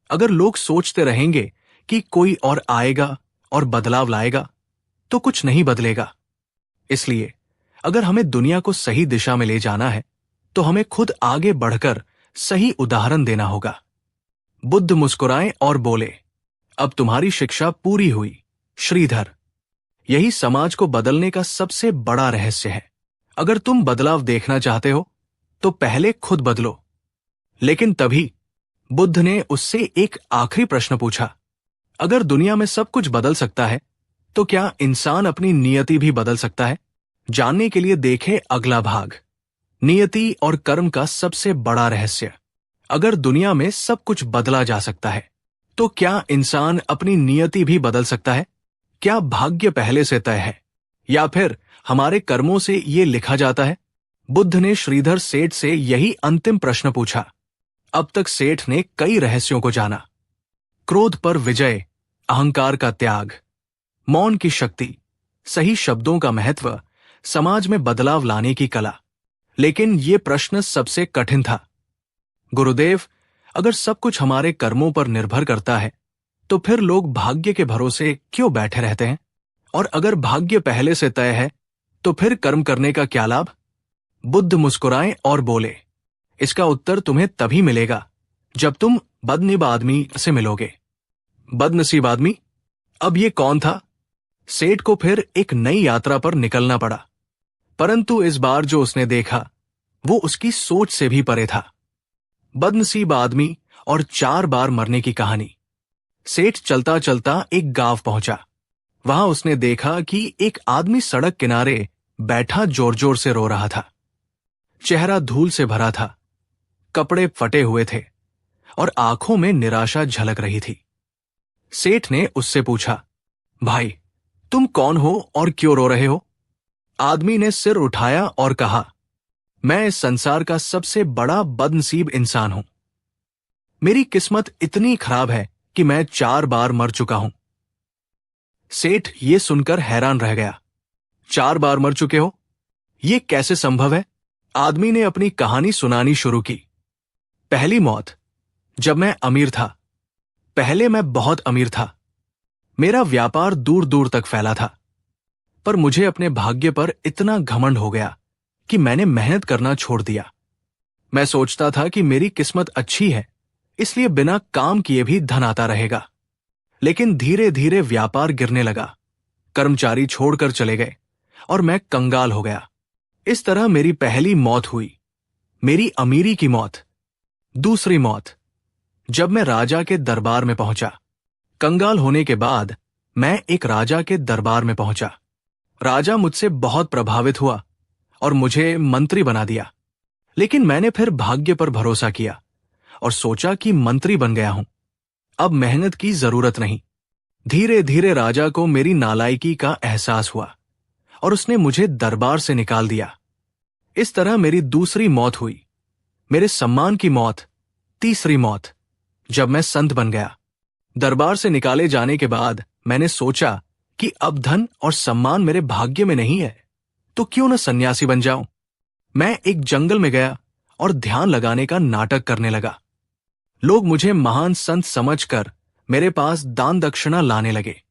अगर लोग सोचते रहेंगे कि कोई और आएगा और बदलाव लाएगा तो कुछ नहीं बदलेगा। इसलिए अगर हमें दुनिया को सही दिशा में ले जाना है तो हमें खुद आगे बढ़कर सही उदाहरण देना होगा। बुद्ध मुस्कुराए और बोले, अब तुम्हारी शिक्षा पूरी हुई श्रीधर। यही समाज को बदलने का सबसे बड़ा रहस्य है। अगर तुम बदलाव देखना चाहते हो तो पहले खुद बदलो। लेकिन तभी बुद्ध ने उससे एक आखिरी प्रश्न पूछा, अगर दुनिया में सब कुछ बदल सकता है तो क्या इंसान अपनी नियति भी बदल सकता है? जानने के लिए देखें अगला भाग, नियति और कर्म का सबसे बड़ा रहस्य। अगर दुनिया में सब कुछ बदला जा सकता है तो क्या इंसान अपनी नियति भी बदल सकता है? क्या भाग्य पहले से तय है या फिर हमारे कर्मों से ये लिखा जाता है? बुद्ध ने श्रीधर सेठ से यही अंतिम प्रश्न पूछा। अब तक सेठ ने कई रहस्यों को जाना, क्रोध पर विजय, अहंकार का त्याग, मौन की शक्ति, सही शब्दों का महत्व, समाज में बदलाव लाने की कला। लेकिन ये प्रश्न सबसे कठिन था, गुरुदेव, अगर सब कुछ हमारे कर्मों पर निर्भर करता है तो फिर लोग भाग्य के भरोसे क्यों बैठे रहते हैं? और अगर भाग्य पहले से तय है तो फिर कर्म करने का क्या लाभ? बुद्ध मुस्कुराए और बोले, इसका उत्तर तुम्हें तभी मिलेगा जब तुम बदनसीब आदमी से मिलोगे। बदनसीब आदमी? अब ये कौन था? सेठ को फिर एक नई यात्रा पर निकलना पड़ा, परंतु इस बार जो उसने देखा वो उसकी सोच से भी परे था। बदनसीब आदमी और 4 बार मरने की कहानी। सेठ चलता चलता एक गांव पहुंचा। वहां उसने देखा कि एक आदमी सड़क किनारे बैठा जोर जोर से रो रहा था। चेहरा धूल से भरा था, कपड़े फटे हुए थे और आंखों में निराशा झलक रही थी। सेठ ने उससे पूछा, भाई, तुम कौन हो और क्यों रो रहे हो? आदमी ने सिर उठाया और कहा, मैं इस संसार का सबसे बड़ा बदनसीब इंसान हूं। मेरी किस्मत इतनी खराब है कि मैं 4 बार मर चुका हूं। सेठ ये सुनकर हैरान रह गया। 4 बार मर चुके हो? ये कैसे संभव है? आदमी ने अपनी कहानी सुनानी शुरू की। पहली मौत। जब मैं अमीर था। पहले मैं बहुत अमीर था। मेरा व्यापार दूर दूर तक फैला था। पर मुझे अपने भाग्य पर इतना घमंड हो गया कि मैंने मेहनत करना छोड़ दिया। मैं सोचता था कि मेरी किस्मत अच्छी है, इसलिए बिना काम किए भी धन आता रहेगा। लेकिन धीरे धीरे व्यापार गिरने लगा, कर्मचारी छोड़कर चले गए और मैं कंगाल हो गया। इस तरह मेरी पहली मौत हुई, मेरी अमीरी की मौत। दूसरी मौत। जब मैं राजा के दरबार में पहुंचा। कंगाल होने के बाद मैं एक राजा के दरबार में पहुंचा। राजा मुझसे बहुत प्रभावित हुआ और मुझे मंत्री बना दिया। लेकिन मैंने फिर भाग्य पर भरोसा किया और सोचा कि मंत्री बन गया हूं, अब मेहनत की जरूरत नहीं। धीरे धीरे राजा को मेरी नालायकी का एहसास हुआ और उसने मुझे दरबार से निकाल दिया। इस तरह मेरी दूसरी मौत हुई, मेरे सम्मान की मौत। तीसरी मौत। जब मैं संत बन गया। दरबार से निकाले जाने के बाद मैंने सोचा कि अब धन और सम्मान मेरे भाग्य में नहीं है, तो क्यों न सन्यासी बन जाऊं। मैं एक जंगल में गया और ध्यान लगाने का नाटक करने लगा। लोग मुझे महान संत समझकर मेरे पास दान दक्षिणा लाने लगे।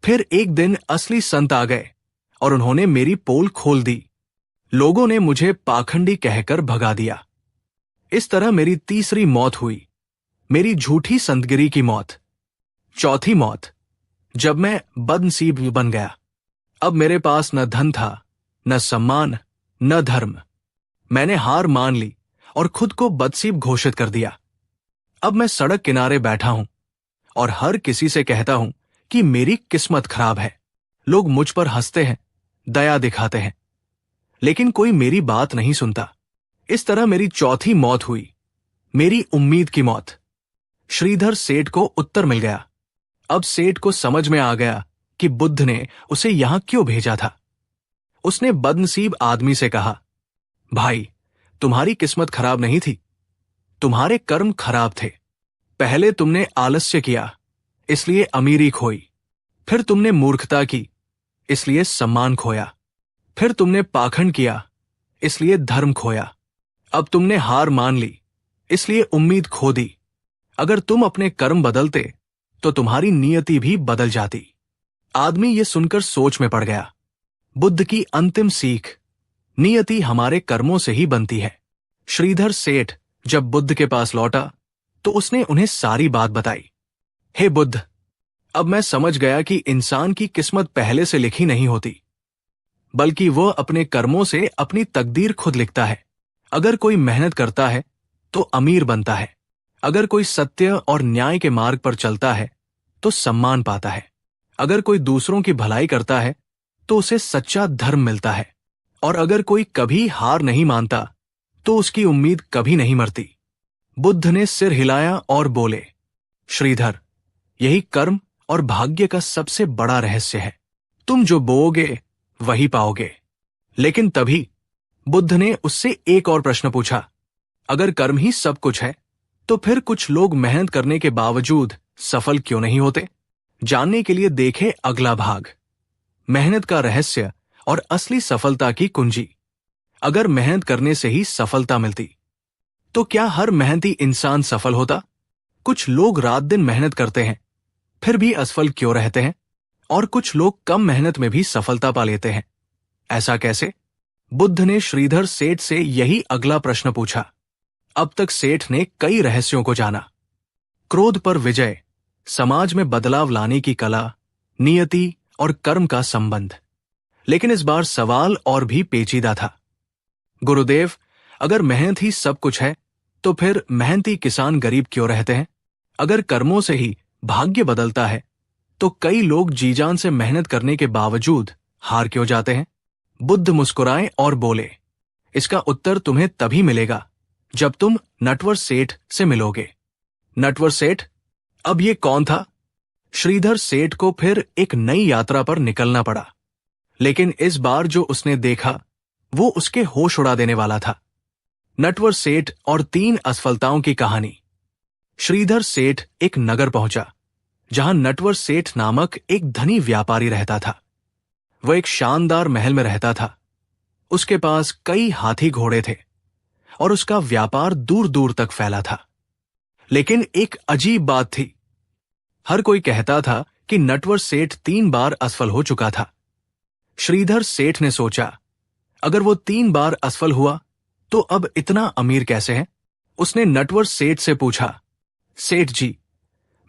फिर एक दिन असली संत आ गए और उन्होंने मेरी पोल खोल दी। लोगों ने मुझे पाखंडी कहकर भगा दिया। इस तरह मेरी तीसरी मौत हुई, मेरी झूठी संतगिरी की मौत। चौथी मौत। जब मैं बदनसीब बन गया। अब मेरे पास न धन था, न सम्मान, न धर्म। मैंने हार मान ली और खुद को बदनसीब घोषित कर दिया। अब मैं सड़क किनारे बैठा हूं और हर किसी से कहता हूं कि मेरी किस्मत खराब है। लोग मुझ पर हंसते हैं, दया दिखाते हैं, लेकिन कोई मेरी बात नहीं सुनता। इस तरह मेरी चौथी मौत हुई, मेरी उम्मीद की मौत। श्रीधर सेठ को उत्तर मिल गया। अब सेठ को समझ में आ गया कि बुद्ध ने उसे यहां क्यों भेजा था। उसने बदनसीब आदमी से कहा, भाई, तुम्हारी किस्मत खराब नहीं थी, तुम्हारे कर्म खराब थे। पहले तुमने आलस्य किया, इसलिए अमीरी खोई। फिर तुमने मूर्खता की, इसलिए सम्मान खोया। फिर तुमने पाखंड किया, इसलिए धर्म खोया। अब तुमने हार मान ली, इसलिए उम्मीद खो दी। अगर तुम अपने कर्म बदलते तो तुम्हारी नियति भी बदल जाती। आदमी ये सुनकर सोच में पड़ गया। बुद्ध की अंतिम सीख, नियति हमारे कर्मों से ही बनती है। श्रीधर सेठ जब बुद्ध के पास लौटा तो उसने उन्हें सारी बात बताई। हे बुद्ध, अब मैं समझ गया कि इंसान की किस्मत पहले से लिखी नहीं होती, बल्कि वह अपने कर्मों से अपनी तकदीर खुद लिखता है। अगर कोई मेहनत करता है तो अमीर बनता है। अगर कोई सत्य और न्याय के मार्ग पर चलता है तो सम्मान पाता है। अगर कोई दूसरों की भलाई करता है तो उसे सच्चा धर्म मिलता है। और अगर कोई कभी हार नहीं मानता तो उसकी उम्मीद कभी नहीं मरती। बुद्ध ने सिर हिलाया और बोले, श्रीधर, यही कर्म और भाग्य का सबसे बड़ा रहस्य है। तुम जो बोओगे वही पाओगे। लेकिन तभी बुद्ध ने उससे एक और प्रश्न पूछा, अगर कर्म ही सब कुछ है तो फिर कुछ लोग मेहनत करने के बावजूद सफल क्यों नहीं होते? जानने के लिए देखें अगला भाग, मेहनत का रहस्य और असली सफलता की कुंजी। अगर मेहनत करने से ही सफलता मिलती तो क्या हर मेहनती इंसान सफल होता? कुछ लोग रात दिन मेहनत करते हैं फिर भी असफल क्यों रहते हैं, और कुछ लोग कम मेहनत में भी सफलता पा लेते हैं। ऐसा कैसे? बुद्ध ने श्रीधर सेठ से यही अगला प्रश्न पूछा। अब तक सेठ ने कई रहस्यों को जाना। क्रोध पर विजय, समाज में बदलाव लाने की कला, नियति और कर्म का संबंध। लेकिन इस बार सवाल और भी पेचीदा था। गुरुदेव, अगर मेहनत ही सब कुछ है तो फिर मेहनती किसान गरीब क्यों रहते हैं? अगर कर्मों से ही भाग्य बदलता है तो कई लोग जी-जान से मेहनत करने के बावजूद हार क्यों जाते हैं? बुद्ध मुस्कुराए और बोले, इसका उत्तर तुम्हें तभी मिलेगा जब तुम नटवर सेठ से मिलोगे। नटवर सेठ? अब ये कौन था? श्रीधर सेठ को फिर एक नई यात्रा पर निकलना पड़ा। लेकिन इस बार जो उसने देखा वो उसके होश उड़ा देने वाला था। नटवर सेठ और 3 असफलताओं की कहानी। श्रीधर सेठ एक नगर पहुंचा जहां नटवर सेठ नामक एक धनी व्यापारी रहता था। वह एक शानदार महल में रहता था। उसके पास कई हाथी घोड़े थे और उसका व्यापार दूर दूर तक फैला था। लेकिन एक अजीब बात थी। हर कोई कहता था कि नटवर सेठ 3 बार असफल हो चुका था। श्रीधर सेठ ने सोचा, अगर वो 3 बार असफल हुआ तो अब इतना अमीर कैसे है? उसने नटवर सेठ से पूछा, सेठ जी,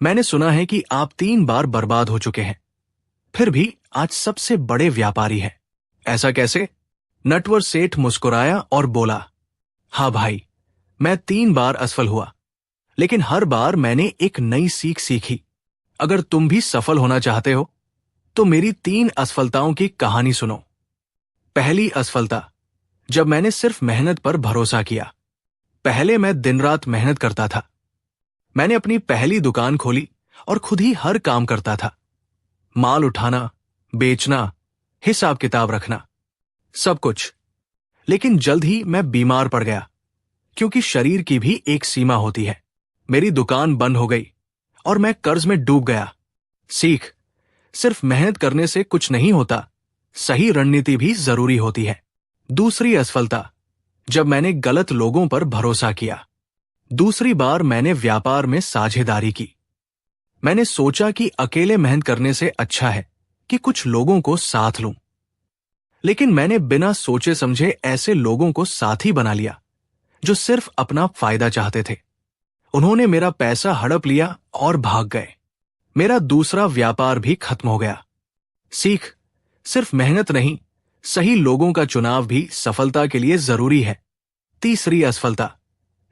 मैंने सुना है कि आप 3 बार बर्बाद हो चुके हैं, फिर भी आज सबसे बड़े व्यापारी हैं। ऐसा कैसे? नटवर सेठ मुस्कुराया और बोला, हाँ भाई, मैं 3 बार असफल हुआ, लेकिन हर बार मैंने एक नई सीख सीखी। अगर तुम भी सफल होना चाहते हो तो मेरी 3 असफलताओं की कहानी सुनो। पहली असफलता, जब मैंने सिर्फ मेहनत पर भरोसा किया। पहले मैं दिन रात मेहनत करता था। मैंने अपनी पहली दुकान खोली और खुद ही हर काम करता था। माल उठाना, बेचना, हिसाब किताब रखना, सब कुछ। लेकिन जल्द ही मैं बीमार पड़ गया, क्योंकि शरीर की भी एक सीमा होती है। मेरी दुकान बंद हो गई और मैं कर्ज में डूब गया। सीख, सिर्फ मेहनत करने से कुछ नहीं होता, सही रणनीति भी जरूरी होती है। दूसरी असफलता, जब मैंने गलत लोगों पर भरोसा किया। दूसरी बार मैंने व्यापार में साझेदारी की। मैंने सोचा कि अकेले मेहनत करने से अच्छा है कि कुछ लोगों को साथ लूं। लेकिन मैंने बिना सोचे समझे ऐसे लोगों को साथी बना लिया जो सिर्फ अपना फायदा चाहते थे। उन्होंने मेरा पैसा हड़प लिया और भाग गए। मेरा दूसरा व्यापार भी खत्म हो गया। सीख, सिर्फ मेहनत नहीं, सही लोगों का चुनाव भी सफलता के लिए जरूरी है। तीसरी असफलता,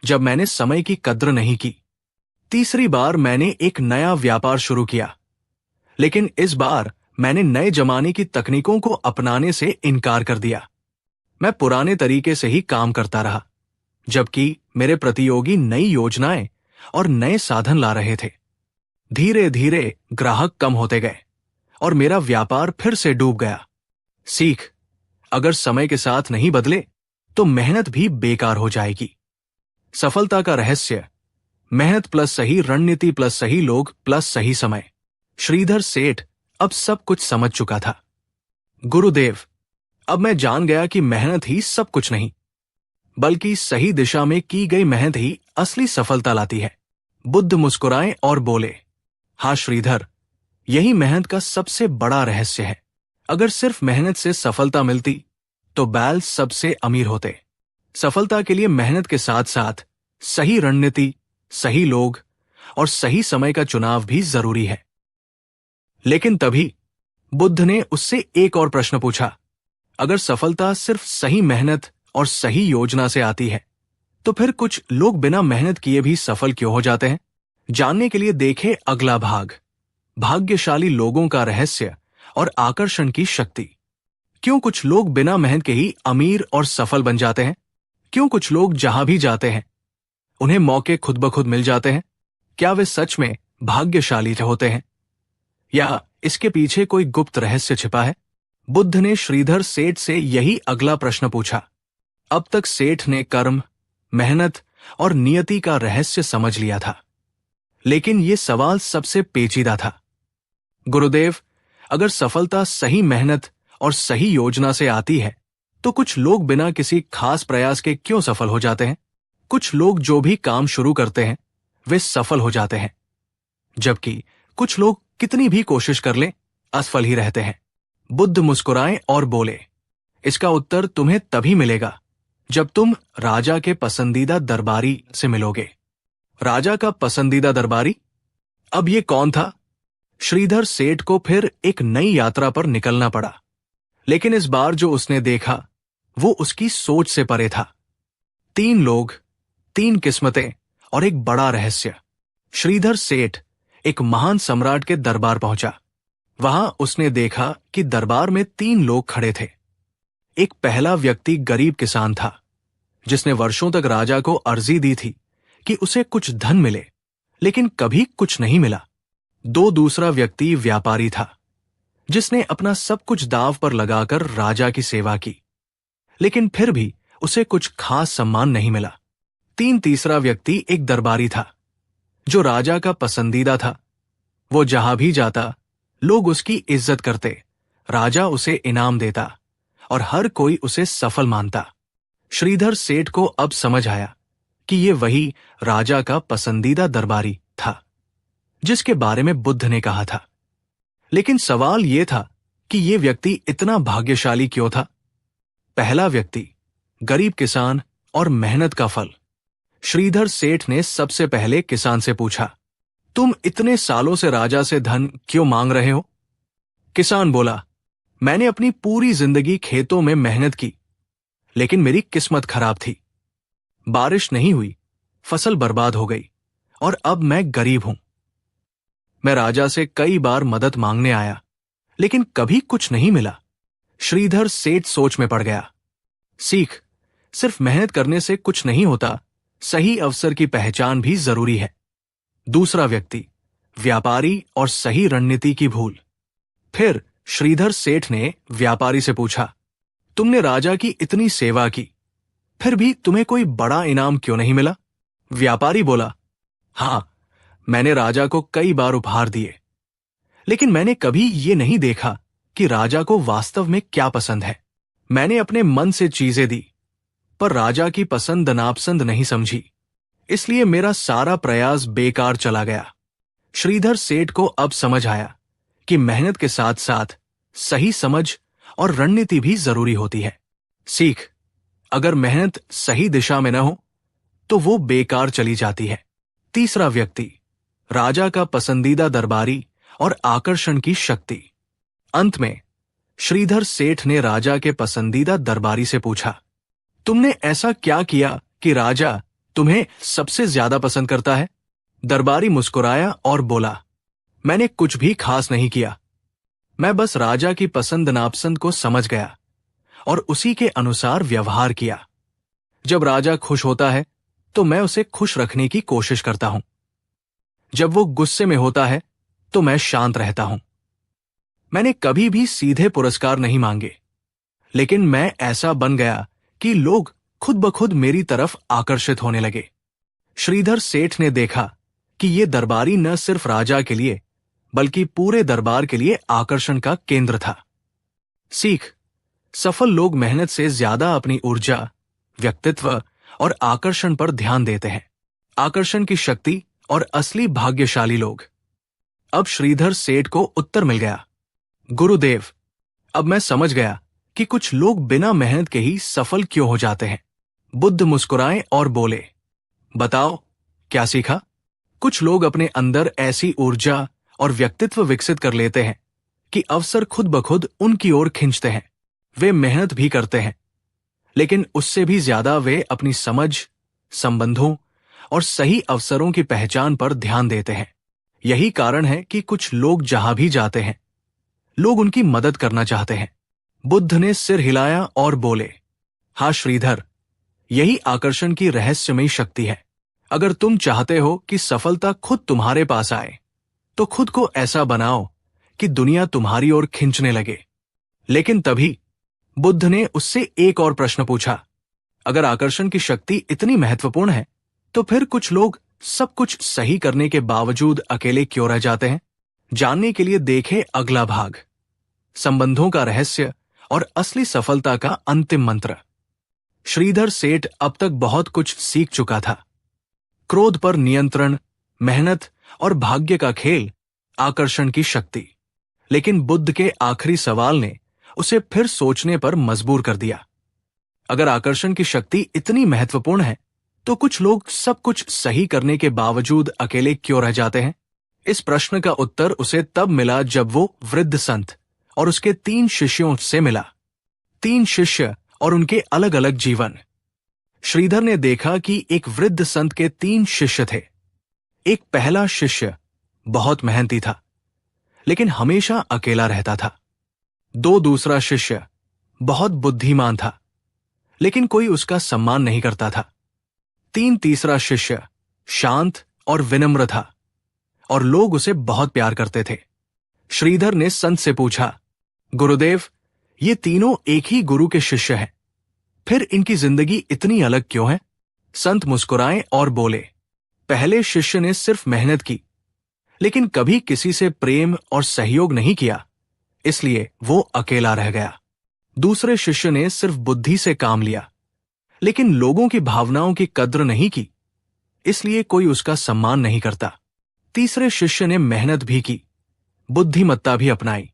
जब मैंने समय की कद्र नहीं की। तीसरी बार मैंने एक नया व्यापार शुरू किया, लेकिन इस बार मैंने नए जमाने की तकनीकों को अपनाने से इनकार कर दिया। मैं पुराने तरीके से ही काम करता रहा, जबकि मेरे प्रतियोगी नई योजनाएं और नए साधन ला रहे थे। धीरे धीरे ग्राहक कम होते गए और मेरा व्यापार फिर से डूब गया। सीख, अगर समय के साथ नहीं बदले तो मेहनत भी बेकार हो जाएगी। सफलता का रहस्य, मेहनत प्लस सही रणनीति प्लस सही लोग प्लस सही समय। श्रीधर सेठ अब सब कुछ समझ चुका था। गुरुदेव, अब मैं जान गया कि मेहनत ही सब कुछ नहीं, बल्कि सही दिशा में की गई मेहनत ही असली सफलता लाती है। बुद्ध मुस्कुराए और बोले, हाँ श्रीधर, यही मेहनत का सबसे बड़ा रहस्य है। अगर सिर्फ मेहनत से सफलता मिलती तो बैल सबसे अमीर होते। सफलता के लिए मेहनत के साथ साथ सही रणनीति, सही लोग और सही समय का चुनाव भी जरूरी है। लेकिन तभी बुद्ध ने उससे एक और प्रश्न पूछा, अगर सफलता सिर्फ सही मेहनत और सही योजना से आती है तो फिर कुछ लोग बिना मेहनत किए भी सफल क्यों हो जाते हैं? जानने के लिए देखें अगला भाग, भाग्यशाली लोगों का रहस्य और आकर्षण की शक्ति। क्यों कुछ लोग बिना मेहनत के ही अमीर और सफल बन जाते हैं? क्यों कुछ लोग जहां भी जाते हैं उन्हें मौके खुद ब खुद मिल जाते हैं? क्या वे सच में भाग्यशाली होते हैं, या इसके पीछे कोई गुप्त रहस्य छिपा है? बुद्ध ने श्रीधर सेठ से यही अगला प्रश्न पूछा। अब तक सेठ ने कर्म, मेहनत और नियति का रहस्य समझ लिया था, लेकिन यह सवाल सबसे पेचीदा था। गुरुदेव, अगर सफलता सही मेहनत और सही योजना से आती है तो कुछ लोग बिना किसी खास प्रयास के क्यों सफल हो जाते हैं? कुछ लोग जो भी काम शुरू करते हैं वे सफल हो जाते हैं, जबकि कुछ लोग कितनी भी कोशिश कर लें असफल ही रहते हैं। बुद्ध मुस्कुराए और बोले, इसका उत्तर तुम्हें तभी मिलेगा जब तुम राजा के पसंदीदा दरबारी से मिलोगे। राजा का पसंदीदा दरबारी? अब ये कौन था? श्रीधर सेठ को फिर एक नई यात्रा पर निकलना पड़ा, लेकिन इस बार जो उसने देखा वो उसकी सोच से परे था। 3 लोग, 3 किस्मतें और एक बड़ा रहस्य। श्रीधर सेठ एक महान सम्राट के दरबार पहुंचा। वहां उसने देखा कि दरबार में 3 लोग खड़े थे। एक पहला व्यक्ति गरीब किसान था, जिसने वर्षों तक राजा को अर्जी दी थी कि उसे कुछ धन मिले, लेकिन कभी कुछ नहीं मिला। दूसरा व्यक्ति व्यापारी था, जिसने अपना सब कुछ दांव पर लगाकर राजा की सेवा की, लेकिन फिर भी उसे कुछ खास सम्मान नहीं मिला। तीसरा व्यक्ति एक दरबारी था, जो राजा का पसंदीदा था। वो जहां भी जाता लोग उसकी इज्जत करते, राजा उसे इनाम देता और हर कोई उसे सफल मानता। श्रीधर सेठ को अब समझ आया कि ये वही राजा का पसंदीदा दरबारी था जिसके बारे में बुद्ध ने कहा था। लेकिन सवाल यह था कि यह व्यक्ति इतना भाग्यशाली क्यों था? पहला व्यक्ति, गरीब किसान और मेहनत का फल। श्रीधर सेठ ने सबसे पहले किसान से पूछा, तुम इतने सालों से राजा से धन क्यों मांग रहे हो? किसान बोला, मैंने अपनी पूरी जिंदगी खेतों में मेहनत की, लेकिन मेरी किस्मत खराब थी। बारिश नहीं हुई, फसल बर्बाद हो गई और अब मैं गरीब हूं। मैं राजा से कई बार मदद मांगने आया, लेकिन कभी कुछ नहीं मिला। श्रीधर सेठ सोच में पड़ गया। सीख, सिर्फ मेहनत करने से कुछ नहीं होता, सही अवसर की पहचान भी जरूरी है। दूसरा व्यक्ति, व्यापारी और सही रणनीति की भूल। फिर श्रीधर सेठ ने व्यापारी से पूछा, तुमने राजा की इतनी सेवा की, फिर भी तुम्हें कोई बड़ा इनाम क्यों नहीं मिला? व्यापारी बोला, हां, मैंने राजा को कई बार उपहार दिए, लेकिन मैंने कभी ये नहीं देखा कि राजा को वास्तव में क्या पसंद है। मैंने अपने मन से चीजें दी, पर राजा की पसंद नापसंद नहीं समझी, इसलिए मेरा सारा प्रयास बेकार चला गया। श्रीधर सेठ को अब समझ आया कि मेहनत के साथ साथ सही समझ और रणनीति भी जरूरी होती है। सीख, अगर मेहनत सही दिशा में न हो तो वो बेकार चली जाती है। तीसरा व्यक्ति, राजा का पसंदीदा दरबारी और आकर्षण की शक्ति। अंत में श्रीधर सेठ ने राजा के पसंदीदा दरबारी से पूछा, तुमने ऐसा क्या किया कि राजा तुम्हें सबसे ज्यादा पसंद करता है? दरबारी मुस्कुराया और बोला, मैंने कुछ भी खास नहीं किया, मैं बस राजा की पसंद नापसंद को समझ गया और उसी के अनुसार व्यवहार किया। जब राजा खुश होता है तो मैं उसे खुश रखने की कोशिश करता हूं। जब वो गुस्से में होता है तो मैं शांत रहता हूं। मैंने कभी भी सीधे पुरस्कार नहीं मांगे, लेकिन मैं ऐसा बन गया कि लोग खुद ब खुद मेरी तरफ आकर्षित होने लगे। श्रीधर सेठ ने देखा कि ये दरबारी न सिर्फ राजा के लिए बल्कि पूरे दरबार के लिए आकर्षण का केंद्र था। सीख, सफल लोग मेहनत से ज्यादा अपनी ऊर्जा, व्यक्तित्व और आकर्षण पर ध्यान देते हैं। आकर्षण की शक्ति और असली भाग्यशाली लोग। अब श्रीधर सेठ को उत्तर मिल गया। गुरुदेव, अब मैं समझ गया कि कुछ लोग बिना मेहनत के ही सफल क्यों हो जाते हैं। बुद्ध मुस्कुराए और बोले, बताओ क्या सीखा? कुछ लोग अपने अंदर ऐसी ऊर्जा और व्यक्तित्व विकसित कर लेते हैं कि अवसर खुद ब खुद उनकी ओर खींचते हैं। वे मेहनत भी करते हैं, लेकिन उससे भी ज्यादा वे अपनी समझ, संबंधों और सही अवसरों की पहचान पर ध्यान देते हैं। यही कारण है कि कुछ लोग जहां भी जाते हैं, लोग उनकी मदद करना चाहते हैं। बुद्ध ने सिर हिलाया और बोले, हाँ श्रीधर, यही आकर्षण की रहस्यमयी शक्ति है। अगर तुम चाहते हो कि सफलता खुद तुम्हारे पास आए, तो खुद को ऐसा बनाओ कि दुनिया तुम्हारी ओर खींचने लगे। लेकिन तभी बुद्ध ने उससे एक और प्रश्न पूछा, अगर आकर्षण की शक्ति इतनी महत्वपूर्ण है, तो फिर कुछ लोग सब कुछ सही करने के बावजूद अकेले क्यों रह जाते हैं? जानने के लिए देखें अगला भाग, संबंधों का रहस्य और असली सफलता का अंतिम मंत्र। श्रीधर सेठ अब तक बहुत कुछ सीख चुका था। क्रोध पर नियंत्रण, मेहनत और भाग्य का खेल, आकर्षण की शक्ति। लेकिन बुद्ध के आखिरी सवाल ने उसे फिर सोचने पर मजबूर कर दिया। अगर आकर्षण की शक्ति इतनी महत्वपूर्ण है, तो कुछ लोग सब कुछ सही करने के बावजूद अकेले क्यों रह जाते हैं? इस प्रश्न का उत्तर उसे तब मिला जब वो वृद्ध संत और उसके 3 शिष्यों से मिला। 3 शिष्य और उनके अलग अलग जीवन। श्रीधर ने देखा कि एक वृद्ध संत के 3 शिष्य थे। एक पहला शिष्य बहुत मेहनती था, लेकिन हमेशा अकेला रहता था। दूसरा शिष्य बहुत बुद्धिमान था, लेकिन कोई उसका सम्मान नहीं करता था। तीसरा शिष्य शांत और विनम्र था और लोग उसे बहुत प्यार करते थे। श्रीधर ने संत से पूछा, गुरुदेव, ये तीनों एक ही गुरु के शिष्य हैं, फिर इनकी जिंदगी इतनी अलग क्यों है? संत मुस्कुराए और बोले, पहले शिष्य ने सिर्फ मेहनत की, लेकिन कभी किसी से प्रेम और सहयोग नहीं किया, इसलिए वो अकेला रह गया। दूसरे शिष्य ने सिर्फ बुद्धि से काम लिया, लेकिन लोगों की भावनाओं की कद्र नहीं की, इसलिए कोई उसका सम्मान नहीं करता। तीसरे शिष्य ने मेहनत भी की, बुद्धिमत्ता भी अपनाई,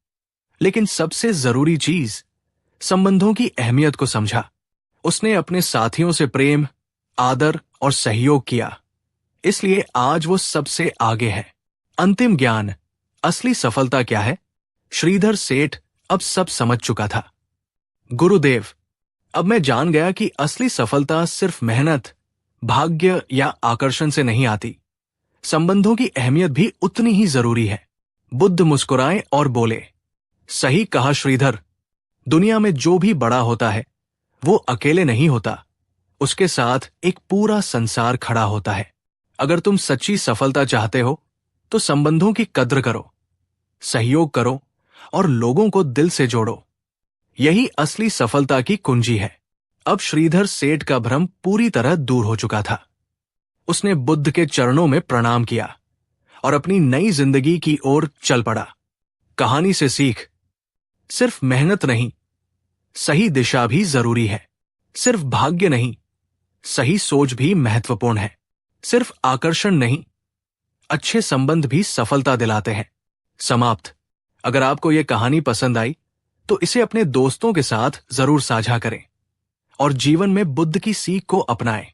लेकिन सबसे जरूरी चीज संबंधों की अहमियत को समझा। उसने अपने साथियों से प्रेम, आदर और सहयोग किया, इसलिए आज वो सबसे आगे है। अंतिम ज्ञान, असली सफलता क्या है? श्रीधर सेठ अब सब समझ चुका था। गुरुदेव, अब मैं जान गया कि असली सफलता सिर्फ मेहनत, भाग्य या आकर्षण से नहीं आती। संबंधों की अहमियत भी उतनी ही जरूरी है। बुद्ध मुस्कुराए और बोले, सही कहा श्रीधर। दुनिया में जो भी बड़ा होता है वो अकेले नहीं होता, उसके साथ एक पूरा संसार खड़ा होता है। अगर तुम सच्ची सफलता चाहते हो तो संबंधों की कद्र करो, सहयोग करो और लोगों को दिल से जोड़ो। यही असली सफलता की कुंजी है। अब श्रीधर सेठ का भ्रम पूरी तरह दूर हो चुका था। उसने बुद्ध के चरणों में प्रणाम किया और अपनी नई जिंदगी की ओर चल पड़ा। कहानी से सीख, सिर्फ मेहनत नहीं, सही दिशा भी जरूरी है। सिर्फ भाग्य नहीं, सही सोच भी महत्वपूर्ण है। सिर्फ आकर्षण नहीं, अच्छे संबंध भी सफलता दिलाते हैं। समाप्त। अगर आपको यह कहानी पसंद आई तो इसे अपने दोस्तों के साथ जरूर साझा करें और जीवन में बुद्ध की सीख को अपनाएं।